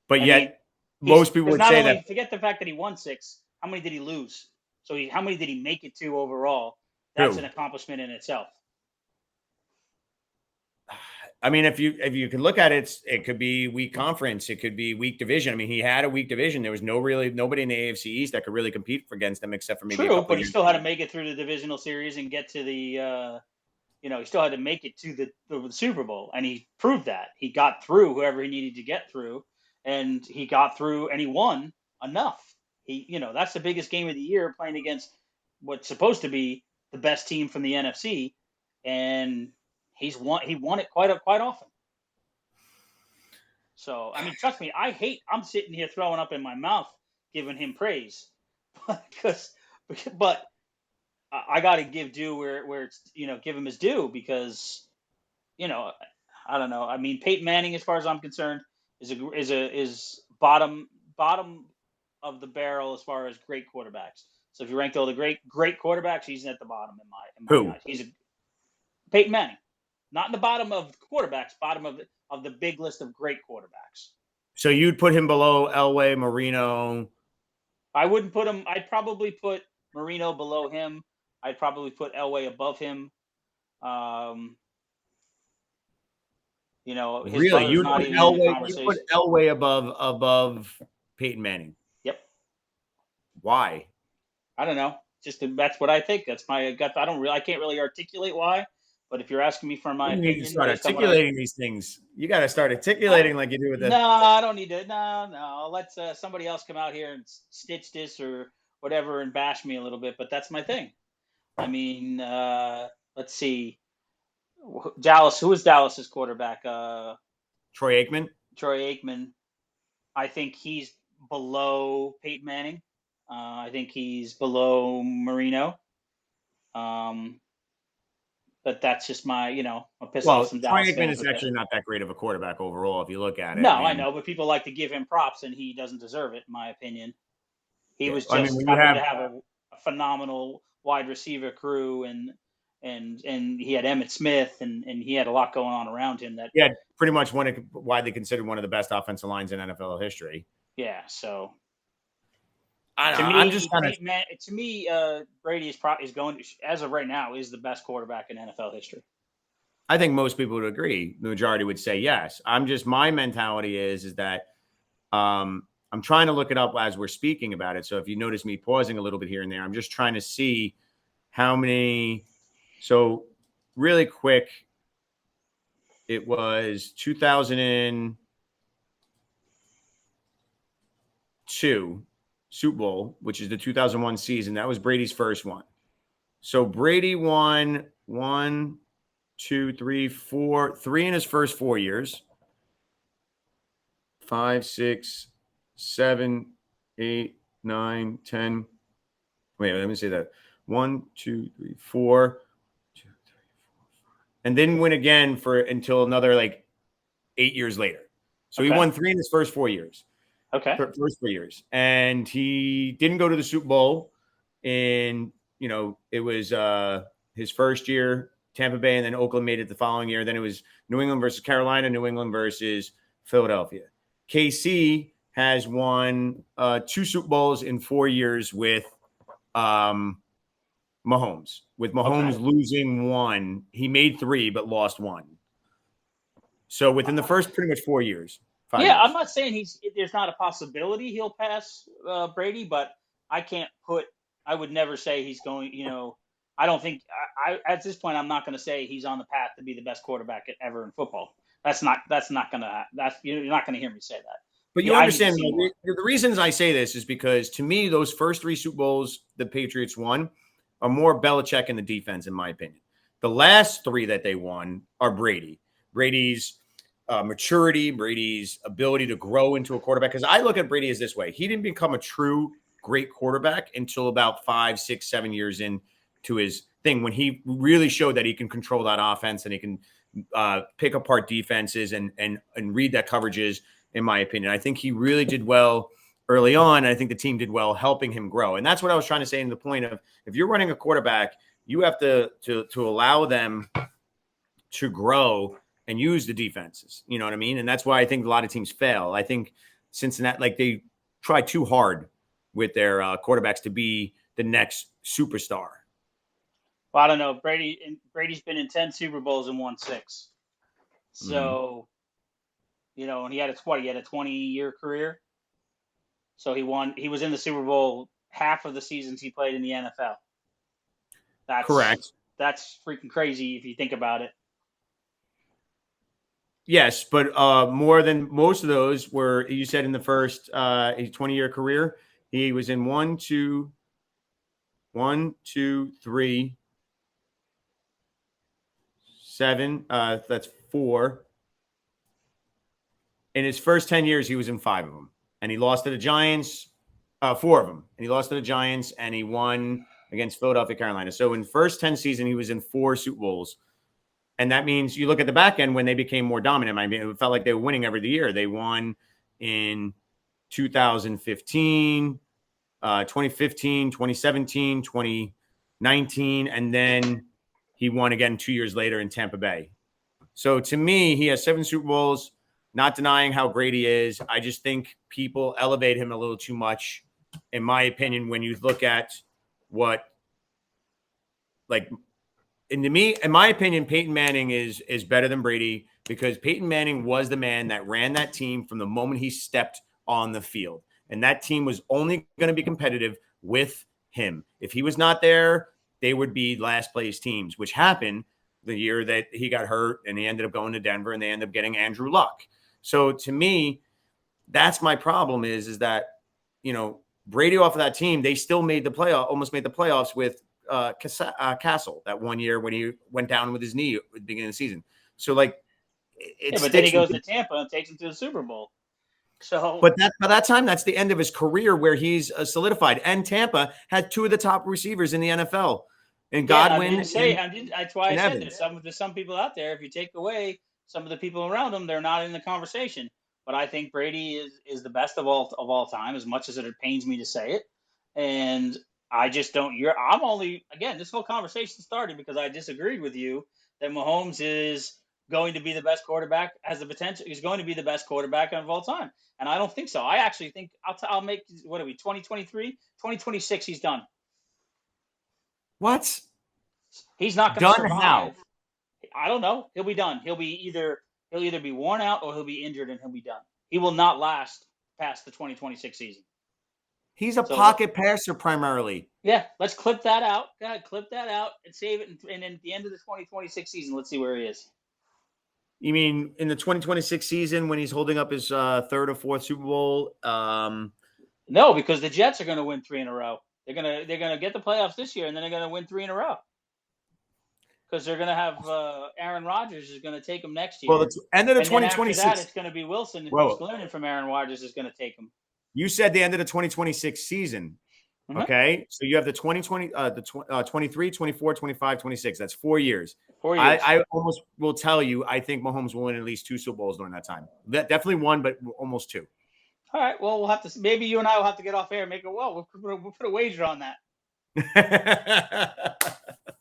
But yet, most people would say that. Forget the fact that he won 6. How many did he lose? So how many did he make it to overall? That's an accomplishment in itself. I mean, if you can look at it, it could be weak conference, it could be weak division. I mean, he had a weak division. There was nobody in the AFC East that could really compete against him except for maybe. True, but he still had to make it through the divisional series and get to the. He still had to make it to the Super Bowl, and he proved that he got through whoever he needed to get through, and he got through, and he won enough. That's the biggest game of the year, playing against what's supposed to be the best team from the NFC, and he won it quite often. So, I mean, trust me, I'm sitting here throwing up in my mouth giving him praise, but I got to give due where it's, give him his due because, I don't know. I mean, Peyton Manning, as far as I'm concerned, is bottom of the barrel as far as great quarterbacks. So if you ranked all the great quarterbacks, he's at the bottom in my eyes. He's Peyton Manning, not in the bottom of quarterbacks, bottom of the big list of great quarterbacks. So you'd put him below Elway, Marino. I wouldn't put him. I'd probably put Marino below him. I'd probably put Elway above him. His really, you put Elway above Peyton Manning. Yep. Why? I don't know. That's what I think. That's my gut. I can't really articulate why. But if you're asking me for my opinion, you start articulating these things. You got to start articulating like you do with the. No, I don't need to. No. Let somebody else come out here and stitch this or whatever and bash me a little bit. But that's my thing. I mean, let's see. Dallas. Who is Dallas's quarterback? Troy Aikman. Troy Aikman. I think he's below Peyton Manning. I think he's below Marino. But that's just my, I'll piss off some Dallas fans. Troy Aikman is actually not that great of a quarterback overall if you look at it. No, I know, but people like to give him props, and he doesn't deserve it, in my opinion. He was just happened to have a phenomenal wide receiver crew, and he had Emmitt Smith, and he had a lot going on around him. That pretty much widely considered one of the best offensive lines in NFL history. Yeah, so I don't To know. I'm just me, kind of. Brady is going to, as of right now, is the best quarterback in NFL history. I think most people would agree. The majority would say yes. I'm just my mentality is that I'm trying to look it up as we're speaking about it. So if you notice me pausing a little bit here and there, I'm just trying to see how many. So really quick, it was 2002 Super Bowl, which is the 2001 season. That was Brady's first one. So Brady won one, two, three, four, three in his first 4 years. 5, 6, 7, 8, 9, 10. Wait, let me say that. 1, 2, 3, 4, 2, 3, 4, 5. And then win again for until another like 8 years later. So he Okay. won three in his first 4 years. Okay. First 4 years. And he didn't go to the Super Bowl in, it was his first year, Tampa Bay, and then Oakland made it the following year. Then it was New England versus Carolina, New England versus Philadelphia. KC has won 2 Super Bowls in 4 years with Mahomes. With Okay. Mahomes losing one, he made three but lost one. So within the first pretty much 4 years, five Yeah, I'm years. not saying there's not a possibility he'll pass Brady, but I can't put. I would never say he's going. I don't think. At this point, I'm not going to say he's on the path to be the best quarterback ever in football. That's not. That's not going to. That's you're not going to hear me say that. But you Yeah, I need to understand see more. the reasons I say this is because to me, those first three Super Bowls the Patriots won are more Belichick in the defense, in my opinion. The last three that they won are Brady. Brady's maturity, Brady's ability to grow into a quarterback. Because I look at Brady as this way: he didn't become a true great quarterback until about 5, 6, 7 years into his thing when he really showed that he can control that offense and he can pick apart defenses and read that coverages. In my opinion, I think he really did well early on. And I think the team did well helping him grow. And that's what I was trying to say in the point of if you're running a quarterback, you have to allow them to grow and use the defenses. You know what I mean? And that's why I think a lot of teams fail. I think Cincinnati, like they try too hard with their quarterbacks to be the next superstar. Well, I don't know. Brady's been in 10 Super Bowls and won 6. Mm-hmm. So and he had a 20-year career. So he won. He was in the Super Bowl half of the seasons he played in the NFL. That's Correct. that's freaking crazy if you think about it. Yes, but more than most of those were you said in the first 20-year career, he was in one, two, three, seven. That's four. In his first 10 years, he was in five of them. And he lost to the Giants, four of them. And he lost to the Giants and he won against Philadelphia, Carolina. So in first 10 season, he was in 4 Super Bowls. And that means you look at the back end when they became more dominant. I mean, it felt like they were winning every year. They won in 2015, 2015, 2017, 2019, and then he won again 2 years later in Tampa Bay. So to me, he has 7 Super Bowls, not denying how great he is. I just think people elevate him a little too much, in my opinion, when you look at what, like, and to me, in my opinion, Peyton Manning is better than Brady because Peyton Manning was the man that ran that team from the moment he stepped on the field. And that team was only going to be competitive with him. If he was not there, they would be last place teams, which happened the year that he got hurt and he ended up going to Denver and they ended up getting Andrew Luck. So to me, that's my problem is that, Brady off of that team, they still made the playoff, almost made the playoffs with Castle that one year when he went down with his knee at the beginning of the season. So like it Yeah, but then he sticks with goes to me. Tampa and takes him to the Super Bowl. So But by that time, that's the end of his career where he's solidified. And Tampa had 2 of the top receivers in the NFL, and yeah, and I Godwin didn't say I didn't. That's why I and said Evans. there's some people out there. If you take away some of the people around him, they're not in the conversation. But I think Brady is the best of all time, as much as it pains me to say it. And I just don't. I'm only again. This whole conversation started because I disagreed with you that Mahomes is going to be the best quarterback, has the potential. He's going to be the best quarterback of all time. And I don't think so. I actually think I'll make, what are we, 2023, 2026, he's done. What? He's not going to Done how? survive. I don't know. He'll be done. He'll either be worn out or he'll be injured and he'll be done. He will not last past the 2026 season. He's a So pocket passer primarily. yeah, let's clip that out. Go ahead, clip that out and save it. And then at the end of the 2026 season, let's see where he is. You mean in the 2026 season when he's holding up his third or fourth Super Bowl? No, because the Jets are going to win 3 in a row. They're gonna get the playoffs this year, and then they're going to win 3 in a row. Because they're going to have Aaron Rodgers is going to take him next year. Well, the end of the and 2026. Then after that, it's going to be Wilson. If he's learning from Aaron Rodgers, is going to take him. You said the end of the 2026 season. Mm-hmm. Okay. So you have the 2020, 23, 24, 25, 26. That's 4 years. 4 years. I almost will tell you, I think Mahomes will win at least 2 Super Bowls during that time. Definitely 1, but almost 2. All right. Well, we'll have to, maybe you and I will have to get off air and make it. Well, we'll put a wager on that.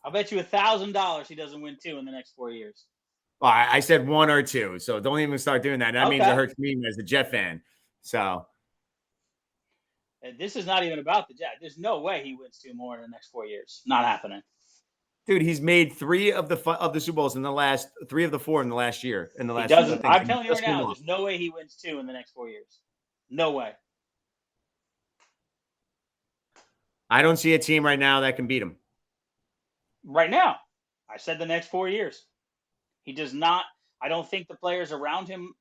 I'll bet you $1,000 he doesn't win 2 in the next 4 years. Well, I said 1 or 2, so don't even start doing that. That means it hurts me as a Jet fan. So this is not even about the Jets. There's no way he wins 2 more in the next 4 years. Not happening. Dude, he's made 3 of the Super Bowls in the last 3 of the 4 in the last year. In the last, he doesn't. I'm telling you right now, there's no way he wins 2 in the next 4 years. No way. I don't see a team right now that can beat him. Right now, I said the next 4 years. He does not. I don't think the players around him,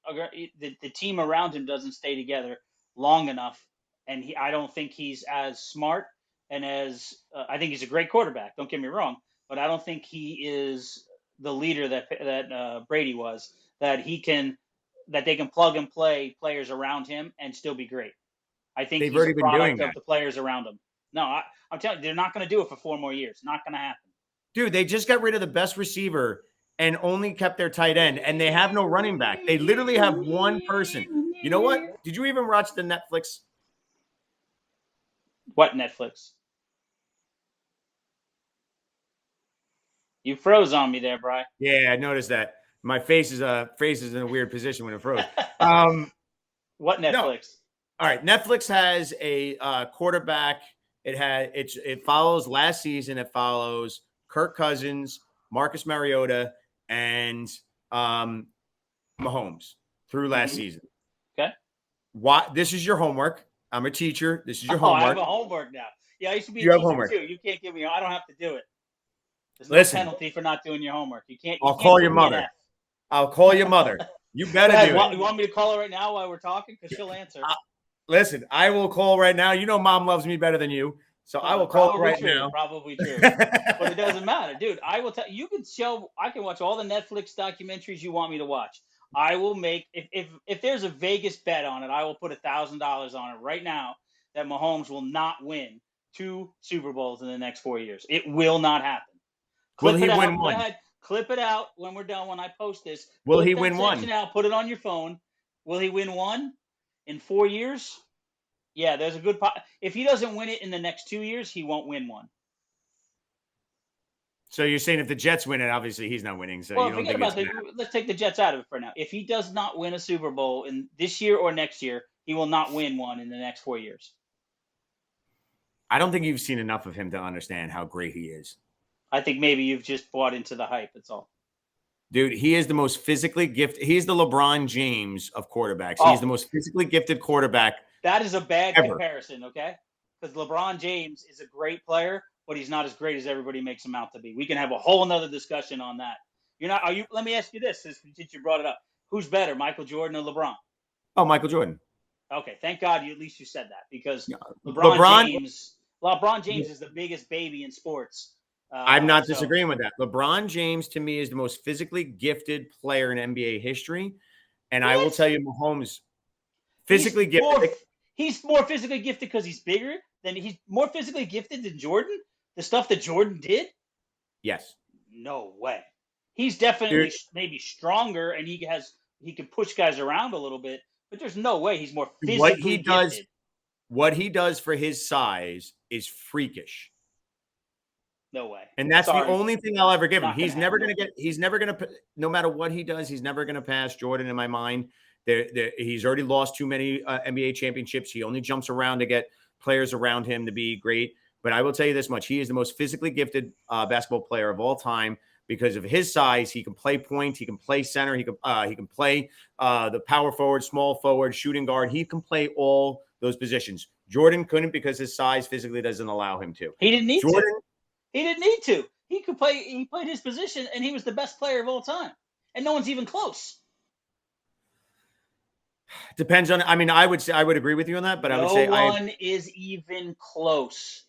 the team around him, doesn't stay together long enough. And I don't think he's as smart and as I think he's a great quarterback. Don't get me wrong, but I don't think he is the leader that Brady was. That they can plug and play players around him and still be great. I think they've already been doing that. The players around him. No, I'm telling you, they're not going to do it for 4 more years. Not going to happen. Dude, they just got rid of the best receiver and only kept their tight end, and they have no running back. They literally have one person. You know what? Did you even watch the Netflix? What Netflix? You froze on me there, Bri. Yeah, I noticed that. My face is in a weird position when it froze. What Netflix? No. All right, Netflix has a quarterback. It follows last season. It follows Kirk Cousins, Marcus Mariota, and Mahomes through last season. Okay. This is your homework. I'm a teacher. This is your homework. I have a homework now. Yeah, I used to be a teacher homework too. You can't give me. I don't have to do it. There's no penalty for not doing your homework. I'll call your mother. I'll call your mother. You better do it. You want me to call her right now while we're talking? Because she'll answer. Listen, I will call right now. You know, Mom loves me better than you. So I will call right now. Probably true. But it doesn't matter. Dude, I will tell you, I can watch all the Netflix documentaries you want me to watch. I will make, if there's a Vegas bet on it, I will put $1,000 on it right now that Mahomes will not win 2 Super Bowls in the next 4 years. It will not happen. Will he win 1? Go ahead. Clip it out when we're done, when I post this. Will he win 1? Out, put it on your phone. Will he win 1 in 4 years? Yeah, there's a good if he doesn't win it in the next 2 years, he won't win 1. So you're saying if the Jets win it, obviously he's not winning. So you don't think let's take the Jets out of it for now. If he does not win a Super Bowl in this year or next year, he will not win 1 in the next 4 years. I don't think you've seen enough of him to understand how great he is. I think maybe you've just bought into the hype. That's all. Dude, he is the most physically gifted. He's the LeBron James of quarterbacks. Oh. He's the most physically gifted quarterback. That is a bad comparison, okay? Because LeBron James is a great player, but he's not as great as everybody makes him out to be. We can have a whole another discussion on that. Let me ask you this, since you brought it up. Who's better, Michael Jordan or LeBron? Oh, Michael Jordan. Okay, thank God at least you said that, because LeBron James is the biggest baby in sports. I'm not disagreeing with that. LeBron James, to me, is the most physically gifted player in NBA history. And I will tell you, Mahomes, physically gifted. He's more physically gifted because he's bigger. He's more physically gifted than Jordan? The stuff that Jordan did? Yes. No way. He's definitely maybe stronger, and he can push guys around a little bit, but there's no way he's more physically gifted. What he does for his size is freakish. No way. And that's the Sorry, only thing I'll ever give him. not gonna He's never happen. going to get, he's never going to, no matter what he does, he's never going to pass Jordan in my mind. He's already lost too many NBA championships. He only jumps around to get players around him to be great. But I will tell you this much. He is the most physically gifted basketball player of all time because of his size. He can play point. He can play center. He can play the power forward, small forward, shooting guard. He can play all those positions. Jordan couldn't because his size physically doesn't allow him to. He didn't need Jordan, to. He didn't need to. He could play. He played his position, and he was the best player of all time. And no one's even close. depends on. I mean, I would say I would agree with you on that, but I would No say one is even close.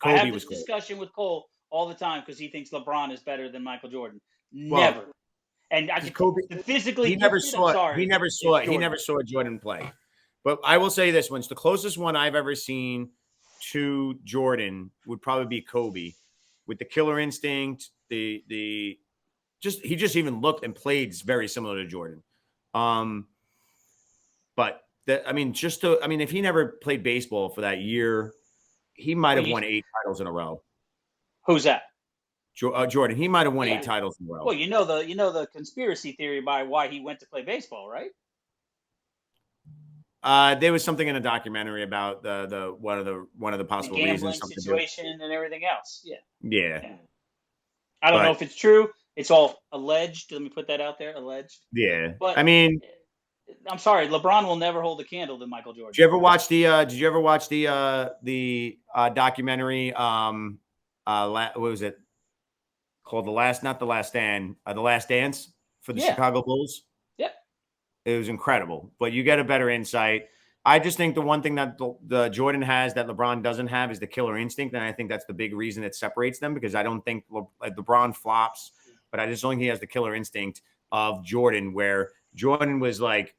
I Kobe have was this close. discussion with Cole all the time because he thinks LeBron is better than Michael Jordan. Well, Never. And I could Kobe, the physically he never gifted. I'm saw sorry. he never is saw he Jordan. never saw Jordan play. But I will say this one: the closest one I've ever seen to Jordan would probably be Kobe, with the killer instinct. The just he just even looked and played very similar to Jordan. But I mean, if he never played baseball for that year, he might Well, have won 8 titles in a row. Who's that? Jordan, he might have won Yeah. 8 titles in a row. Well, you know the conspiracy theory by why he went to play baseball, right? There was something in a documentary about the one of the possible The reasons. gambling situation and everything else. Yeah. Yeah. I don't know But if it's true. It's all alleged. Let me put that out there. Alleged. yeah, But I mean, I'm sorry, LeBron will never hold a candle to Michael Jordan. did you ever watch the documentary? What was it called? Not the Last Stand, the Last Dance for the Chicago Bulls. Yep. It was incredible, but you get a better insight. I just think the one thing that the Jordan has that LeBron doesn't have is the killer instinct, and I think that's the big reason it separates them because I don't think LeBron flops, but I just don't think he has the killer instinct of Jordan, where Jordan was like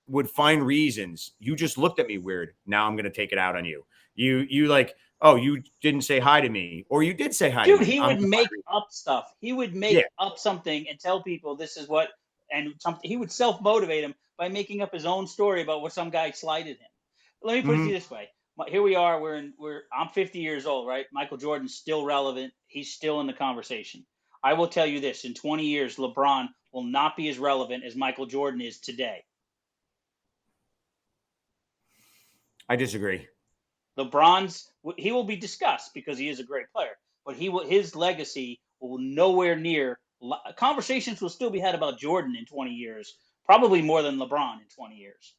would find reasons. You just looked at me weird. Now I'm going to take it out on you. You like, oh, you didn't say hi to me, or you did say hi to me. Dude, he would make up stuff. He would make up something and tell people this is what, and something. He would self-motivate him by making up his own story about what some guy slighted him. Let me put it this way. Here we are. I'm 50 years old, right? Michael Jordan's still relevant. He's still in the conversation. I will tell you this: in 20 years, LeBron will not be as relevant as Michael Jordan is today. I disagree. He will be discussed because he is a great player, but his legacy will nowhere near. Conversations will still be had about Jordan in 20 years, probably more than LeBron in 20 years.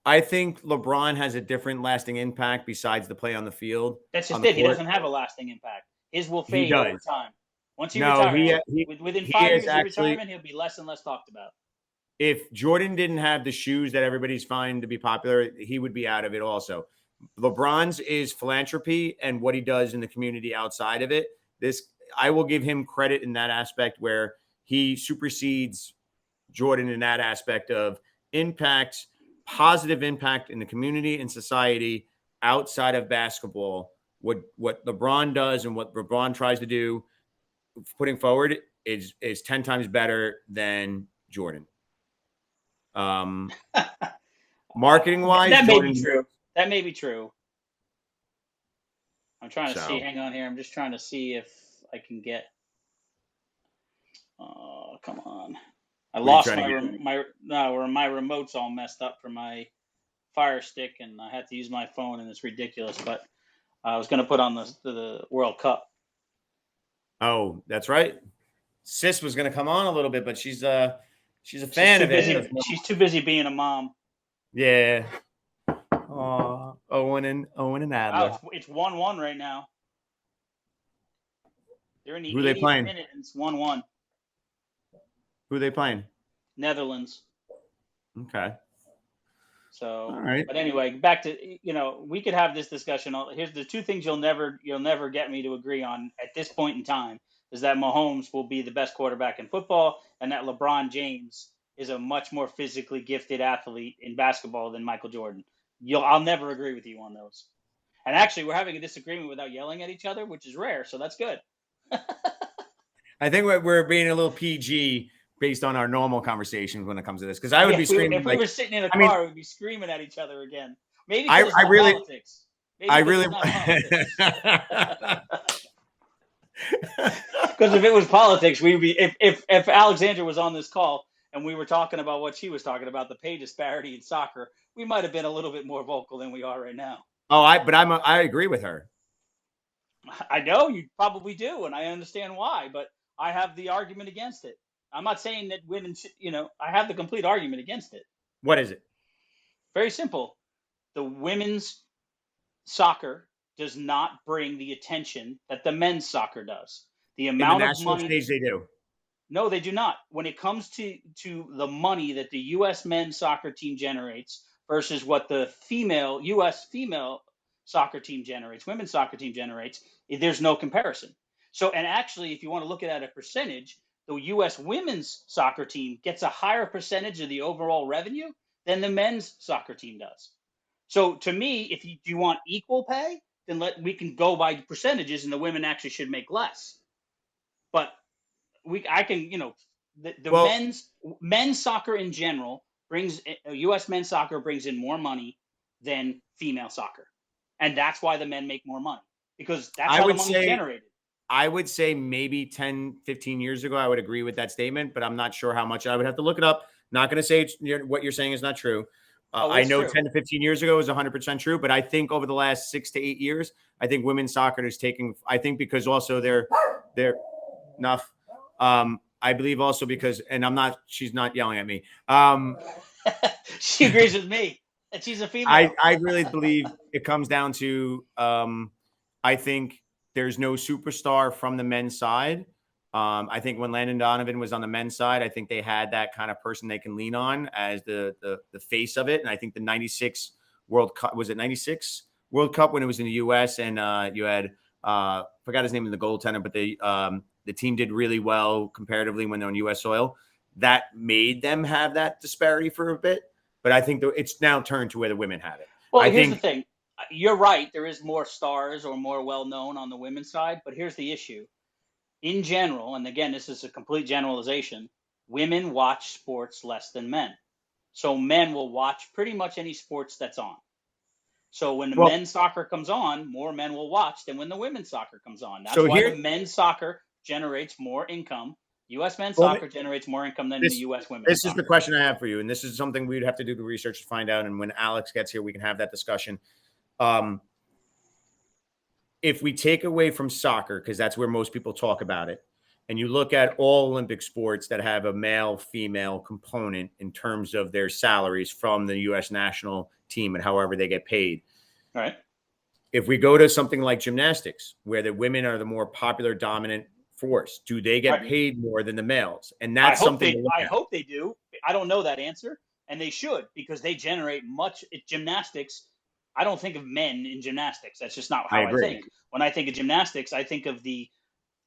I think LeBron has a different lasting impact besides the play on the field. That's just it. He doesn't have a lasting impact. His will fade over time. Once he retires, within 5 years of retirement, he'll be less and less talked about. If Jordan didn't have the shoes that everybody's finding to be popular, he would be out of it also. LeBron's is philanthropy and what he does in the community outside of it. I will give him credit in that aspect where he supersedes Jordan in that aspect of positive impact in the community and society outside of basketball. What LeBron does and what LeBron tries to do, putting forward is 10 times better than Jordan. Marketing wise, that may be true. That may be true. I'm trying to see. Hang on here. I'm just trying to see if I can get. Oh, come on! I lost my remote's all messed up for my Fire Stick, and I had to use my phone, and it's ridiculous. But I was going to put on the World Cup. Oh, that's right. Sis was going to come on a little bit, but she's a fan of it. She's too busy being a mom. Yeah. Oh, Owen and Adler. Wow, it's 1-1 right now. They're in the 80th minute, and it's 1-1. Who are they playing? Netherlands. Okay. So, all right. But anyway, back to we could have this discussion. Here's the two things you'll never get me to agree on at this point in time is that Mahomes will be the best quarterback in football, and that LeBron James is a much more physically gifted athlete in basketball than Michael Jordan. I'll never agree with you on those. And actually, we're having a disagreement without yelling at each other, which is rare. So that's good. I think we're being a little PG based on our normal conversations when it comes to this, because I would be screaming. If we were sitting in a car, we'd be screaming at each other again. Maybe I really politics. Maybe because it's not politics. Because if it was politics, we'd be if Alexandra was on this call and we were talking about what she was talking about, the pay disparity in soccer, we might have been a little bit more vocal than we are right now. I agree with her. I know you probably do, and I understand why, but I have the argument against it. I'm not saying that women should, I have the complete argument against it. What is it? Very simple. The women's soccer does not bring the attention that the men's soccer does. The In the amount of national money. stage, they do. No, they do not. When it comes to the money that the U.S. men's soccer team generates versus what the U.S. female soccer team generates, women's soccer team generates, there's no comparison. So, and actually, if you want to look at a percentage, the U.S. women's soccer team gets a higher percentage of the overall revenue than the men's soccer team does. So, to me, if you want equal pay, then we can go by percentages, and the women actually should make less. But I can, the Well, men's soccer in general brings U.S. men's soccer brings in more money than female soccer, and that's why the men make more money, because that's how the money's generated. I would say maybe 10, 15 years ago, I would agree with that statement, but I'm not sure how much. I would have to look it up. Not going to say what you're saying is not true. I know true. 10 to 15 years ago is 100% true, but I think over the last 6 to 8 years, I think women's soccer is taking, I think because also they're enough. I believe also because, and she's not yelling at me. She agrees with me and she's a female. I really believe it comes down to, I think there's no superstar from the men's side. I think when Landon Donovan was on the men's side, I think they had that kind of person they can lean on as the face of it. And I think the 96 World Cup, was it 96 World Cup when it was in the US, and you had, forgot his name in the goaltender, but the team did really well comparatively when they're on US soil. That made them have that disparity for a bit. But I think it's now turned to where the women have it. Well, here's the thing. You're right. There is more stars or more well-known on the women's side. But here's the issue. In general, and again, this is a complete generalization, women watch sports less than men. So men will watch pretty much any sports that's on. So when the men's soccer comes on, more men will watch than when the women's soccer comes on. That's why the men's soccer generates more income. U.S. men's soccer generates more income than the U.S. women's This soccer. is the question I have for you, and this is something we'd have to do the research to find out, and when Alex gets here, we can have that discussion. If we take away from soccer, because that's where most people talk about it, and you look at all Olympic sports that have a male-female component in terms of their salaries from the U.S. national team and however they get paid. All right. If we go to something like gymnastics, where the women are the more popular, dominant force, do they get paid more than the males? And that's something I hope they do. I don't know that answer, and they should, because they generate much. Gymnastics, I don't think of men in gymnastics. That's just not how I think. When I think of gymnastics, I think of the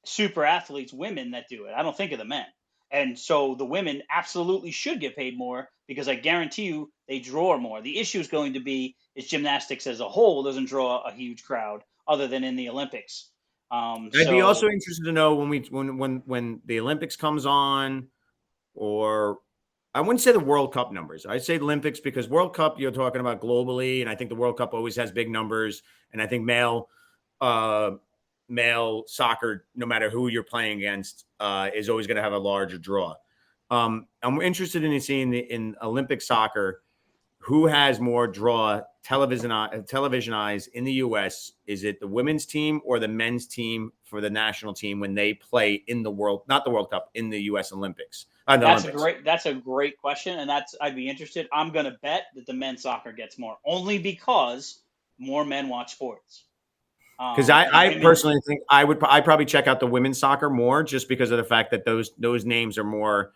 super athletes, women that do it. I don't think of the men. And so the women absolutely should get paid more, because I guarantee you they draw more. The issue is going to be is gymnastics as a whole doesn't draw a huge crowd other than in the Olympics. I'd be also interested to know when the Olympics comes on, or I wouldn't say the World Cup numbers. I'd say Olympics, because World Cup you're talking about globally, and I think the World Cup always has big numbers, and I think male soccer, no matter who you're playing against, is always going to have a larger draw. I'm interested in seeing in Olympic soccer who has more draw televisionized in the U.S. Is it the women's team or the men's team for the national team when they play in the not the World Cup, in the U.S. Olympics? That's a great question, and I'd be interested. I'm going to bet that the men's soccer gets more, only because more men watch sports. Because I personally think I'd probably check out the women's soccer more, just because of the fact that those names are more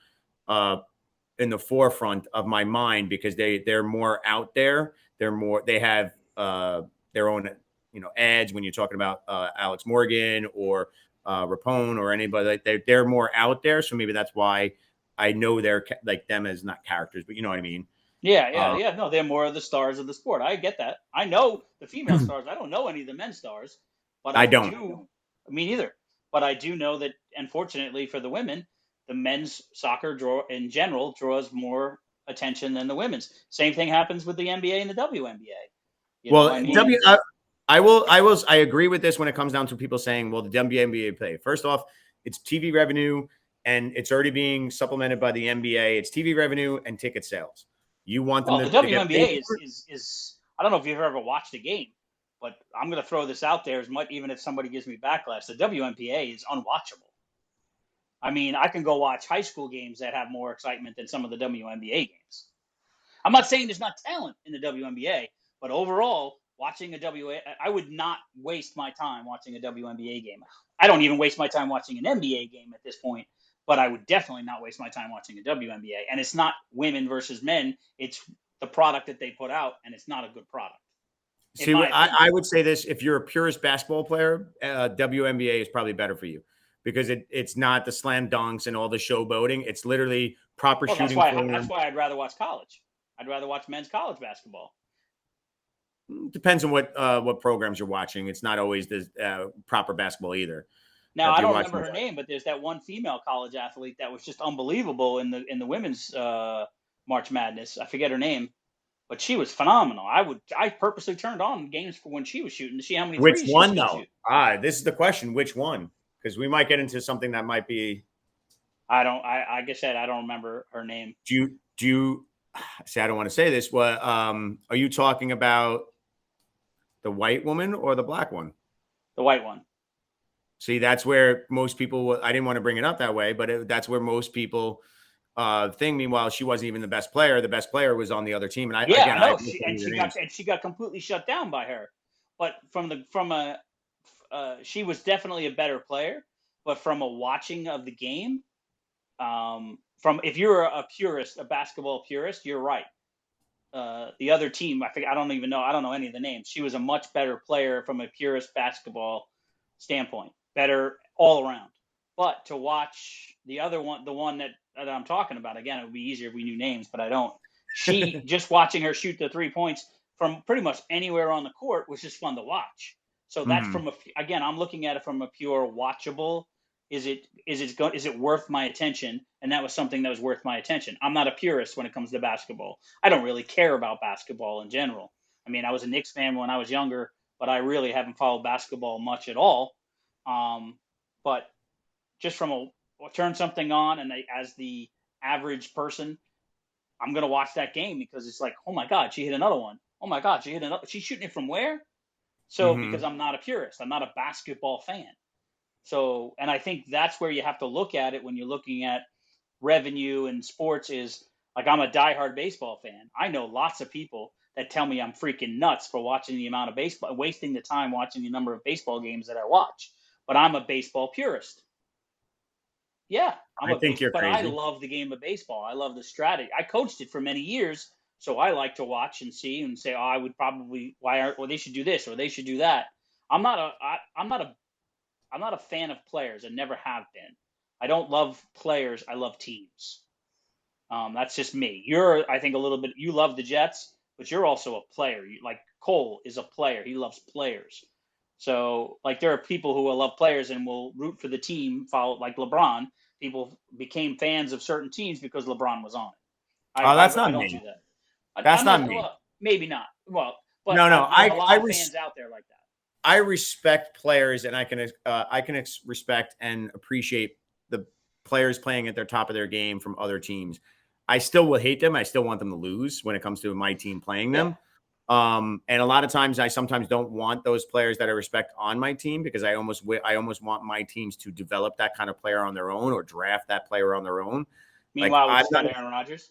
in the forefront of my mind, because they're more out there. They have their own ads when you're talking about Alex Morgan or Rapone or anybody. They're more out there, so maybe that's why I know they're like them as not characters, but you know what I mean. Yeah. No, they're more of the stars of the sport. I get that. I know the female stars. I don't know any of the men's stars, but I don't. Me neither. But I do know that, unfortunately for the women, the men's soccer in general draws more attention than the women's. Same thing happens with the NBA and the WNBA. I agree with this when it comes down to people saying, well, the WNBA play. First off, it's TV revenue and it's already being supplemented by the NBA. It's TV revenue and ticket sales. You want them Well, the to get paid WNBA for it? is I don't know if you've ever watched a game, but I'm going to throw this out there as much even if somebody gives me backlash. The WNBA is unwatchable. I mean, I can go watch high school games that have more excitement than some of the WNBA games. I'm not saying there's not talent in the WNBA, but overall, watching a I would not waste my time watching a WNBA game. I don't even waste my time watching an NBA game at this point, but I would definitely not waste my time watching a WNBA. And it's not women versus men; it's the product that they put out, and it's not a good product, in See, my opinion. I would say this: if you're a purist basketball player, WNBA is probably better for you because it's not the slam dunks and all the showboating. It's literally proper Well, shooting that's form. why I'd rather watch college. I'd rather watch men's college basketball. Depends on what programs you're watching. It's not always the proper basketball either. Now If I you're don't watching, remember her name, but there's that one female college athlete that was just unbelievable in the women's March Madness. I forget her name, but she was phenomenal. I purposely turned on games for when she was shooting to see how many which threes she was one going to though? shoot. This is the question: which one? Because we might get into something that might be. I don't. I guess I don't remember her name. Do you see? I don't want to say this. What are you talking about? The white woman or the black one? The white one. See, that's where most people. I didn't want to bring it up that way, but that's where most people think. Meanwhile, she wasn't even the best player. The best player was on the other team. And Yeah, I I know. won't She tell and you their she got names. completely shut down by her. But she was definitely a better player. But from a watching of the game, from if you're a purist, a basketball purist, you're right. The other team, I think I don't even know. I don't know any of the names. She was a much better player from a purist basketball standpoint, better all around. But to watch the other one, the one that I'm talking about, again, it would be easier if we knew names, but I don't. She just watching her shoot the 3 points from pretty much anywhere on the court was just fun to watch. So that's Mm-hmm. from again, I'm looking at it from a pure watchable. Is it worth my attention? And that was something that was worth my attention. I'm not a purist when it comes to basketball. I don't really care about basketball in general. I mean, I was a Knicks fan when I was younger, but I really haven't followed basketball much at all. But just from turn something on, and as the average person, I'm gonna watch that game because it's like, oh my god, she hit another one. Oh my god, she hit another. She's shooting it from where? So because Mm-hmm. I'm not a purist, I'm not a basketball fan. So, and I think that's where you have to look at it when you're looking at revenue and sports is like I'm a diehard baseball fan. I know lots of people that tell me I'm freaking nuts for watching the amount of baseball, wasting the time watching the number of baseball games that I watch. But I'm a baseball purist. Yeah, I'm I a think base, you're but I crazy. love the game of baseball. I love the strategy. I coached it for many years, so I like to watch and see and say, oh, I would probably why aren't or they should do this or they should do that. I'm not a fan of players and never have been. I don't love players. I love teams. That's just me. I think, a little bit. You love the Jets, but you're also a player. Like Cole is a player. He loves players. So, like, there are people who will love players and will root for the team. Follow like LeBron. People became fans of certain teams because LeBron was on it. Oh, that's I not don't do me. that. That's I'm not. not me. Well, maybe not. Well, but No, no. there's a lot of fans out there like that. I respect players, and I can respect and appreciate the players playing at their top of their game from other teams. I still will hate them. I still want them to lose when it comes to my team playing Yeah. them. And a lot of times, I sometimes don't want those players that I respect on my team because I almost want my teams to develop that kind of player on their own or draft that player on their own. Like Meanwhile, we I'm just not. got Aaron Rodgers.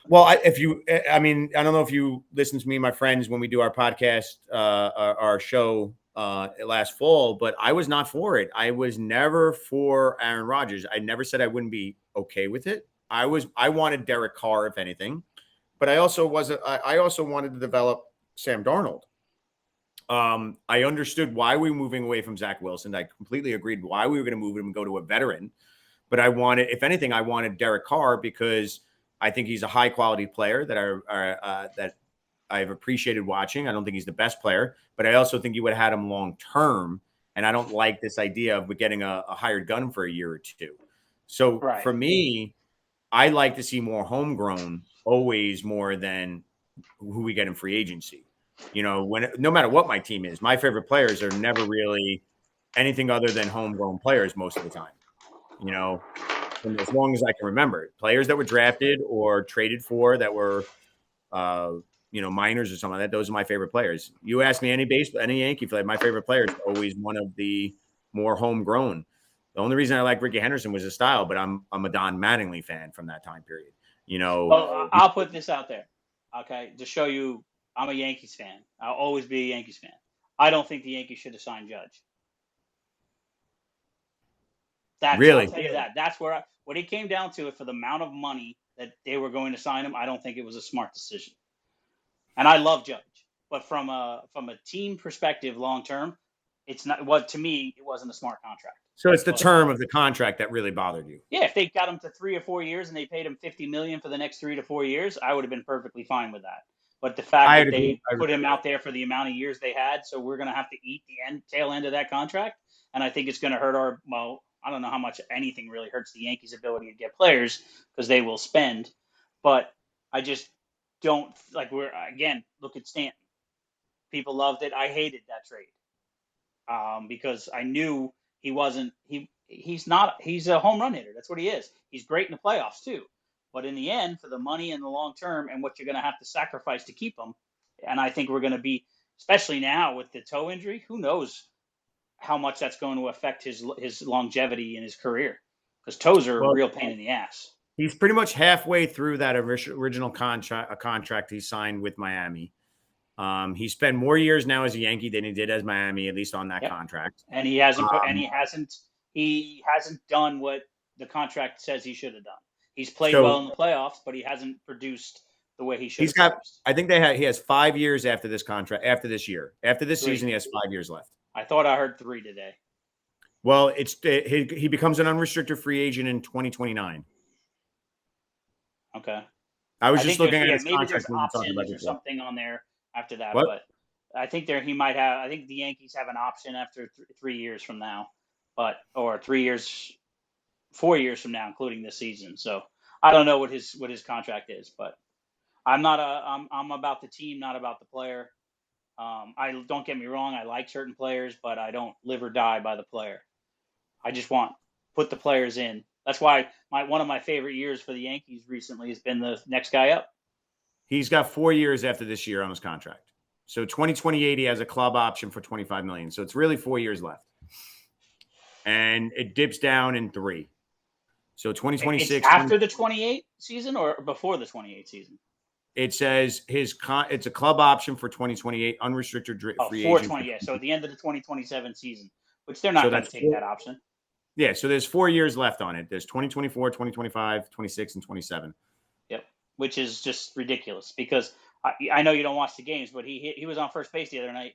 Well, I mean, I don't know if you listen to me and my friends when we do our podcast, our show last fall, but I was not for it. I was never for Aaron Rodgers. I never said I wouldn't be okay with it. I wanted Derek Carr, if anything, but I also wanted to develop Sam Darnold. I understood why we were moving away from Zach Wilson. I completely agreed why we were going to move him and go to a veteran. But I wanted, if anything, I wanted Derek Carr because I think he's a high quality player that I've appreciated watching. I don't think he's the best player, but I also think you would have had him long term. And I don't like this idea of getting a hired gun for a year or two. So Right. for me, I like to see more homegrown always more than who we get in free agency. You know, no matter what my team is, my favorite players are never really anything other than homegrown players most of the time. You know, and as long as I can remember, players that were drafted or traded for that were, uh, minors or something like that. Those are my favorite players. You ask me any Yankee player, my favorite player is always one of the more homegrown. The only reason I like Ricky Henderson was his style, but I'm a Don Mattingly fan from that time period. You know, Well, I'll put this out there, okay, to show you I'm a Yankees fan. I'll always be a Yankees fan. I don't think the Yankees should have signed Judge. I'll really. tell you that. That's where when it came down to it, for the amount of money that they were going to sign him, I don't think it was a smart decision. And I love Judge, but from a team perspective, long term, it's not. What to me, it wasn't a smart contract. So it's the But term of the contract that really bothered you. yeah, if they got him to 3 or 4 years and they paid him $50 million for the next 3 to 4 years, I would have been perfectly fine with that. But the fact that they put him out there for the amount of years they had, so we're going to have to eat the tail end of that contract, and I think it's going to hurt our. Well, I don't know how much anything really hurts the Yankees' ability to get players because they will spend, but I just don't like. We're again look at Stanton. People loved it. I hated that trade because I knew he wasn't. He's not. He's a home run hitter. That's what he is. He's great in the playoffs too. But in the end, for the money and the long term and what you're going to have to sacrifice to keep him, and I think we're going to be, especially now with the toe injury, who knows how much that's going to affect his longevity in his career because toes are a real pain in the ass. He's pretty much halfway through that original contract he signed with Miami. He spent more years now as a Yankee than he did as Miami, at least on that contract. And he hasn't he hasn't done what the contract says he should have done. He's played well in the playoffs, but he hasn't produced the way he should. I think he has 5 years after this contract. After this year, after this season, he has 5 years left. I thought I heard 3 today. Well, he becomes an unrestricted free agent in 2029. Okay. I was just looking at his maybe contract. There's options or something on there after that, what? But I think he might have. I think the Yankees have an option after 3 years from now, or 3 years, 4 years from now, including this season. So I don't know what his contract is, but I'm about the team, not about the player. I don't get me wrong. I like certain players, but I don't live or die by the player. I just put the players in. That's why one of my favorite years for the Yankees recently has been the next guy up. He's got 4 years after this year on his contract. So 2028, he has a club option for $25 million. So it's really 4 years left. And it dips down in 3. So 2026. It's after the 28 season or before the 28 season? It says it's a club option for 2028, unrestricted free agent. 428. So at the end of the 2027 season, which they're not going to take that option. Yeah, so there's 4 years left on it. There's 2024, 2025, 26, and 27. Yep, which is just ridiculous because I know you don't watch the games, but he was on first base the other night,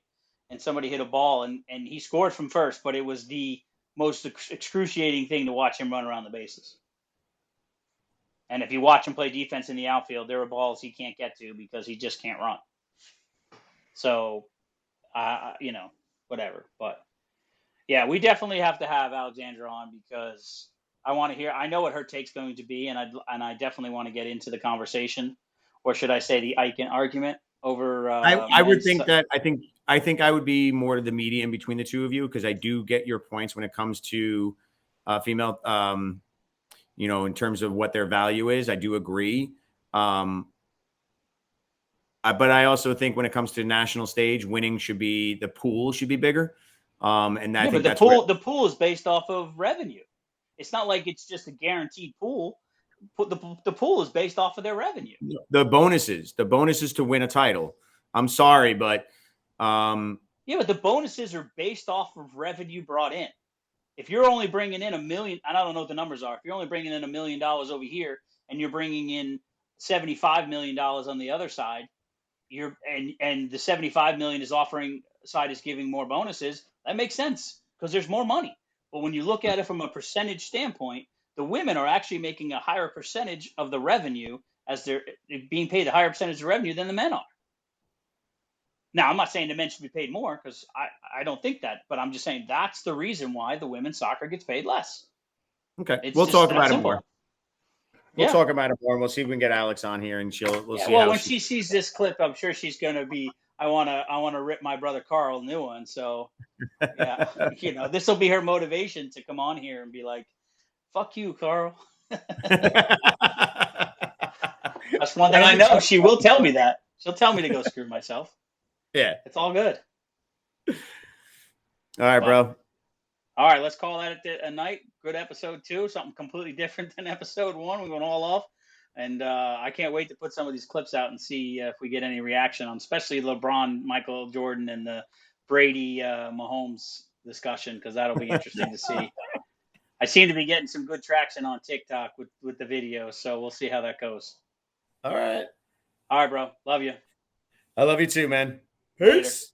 and somebody hit a ball, and he scored from first, but it was the most excruciating thing to watch him run around the bases. And if you watch him play defense in the outfield, there are balls he can't get to because he just can't run. So, whatever. But yeah, we definitely have to have Alexandra on because I want to hear. I know what her take's going to be, and I definitely want to get into the conversation, or should I say the Iken argument over. I would think that I think I would be more the median between the two of you because I do get your points when it comes to female. In terms of what their value is, I do agree. But I also think when it comes to national stage, the pool should be bigger. And I think the pool is based off of revenue. It's not like it's just a guaranteed pool. The pool is based off of their revenue. The bonuses to win a title. I'm sorry, but but the bonuses are based off of revenue brought in. If you're only bringing in $1 million, I don't know what the numbers are. If you're only bringing in $1 million over here and you're bringing in $75 million on the other side, and the $75 million is giving more bonuses, that makes sense because there's more money. But when you look at it from a percentage standpoint, the women are actually making a higher percentage of the revenue as they're being paid a higher percentage of revenue than the men are. Now, I'm not saying the men should be paid more because I don't think that, but I'm just saying that's the reason why the women's soccer gets paid less. Okay, we'll talk about it more. We'll talk about it more. We'll see if we can get Alex on here, and we'll see. Well, when she sees this clip, I'm sure she's going to be I wanna rip my brother Carl a new one. So yeah, this will be her motivation to come on here and be like, "Fuck you, Carl." That's one thing I know. She will tell me that. She'll tell me to go screw myself. Yeah. It's all good. All right, But bro. all right, let's call that a night. Good episode 2, something completely different than episode 1. We went all off, and I can't wait to put some of these clips out and see if we get any reaction on, especially LeBron, Michael Jordan, and the Brady Mahomes discussion, because that'll be interesting to see. I seem to be getting some good traction on TikTok with the video, so we'll see how that goes. All right. All right, bro. Love you. I love you too, man. Later. Peace.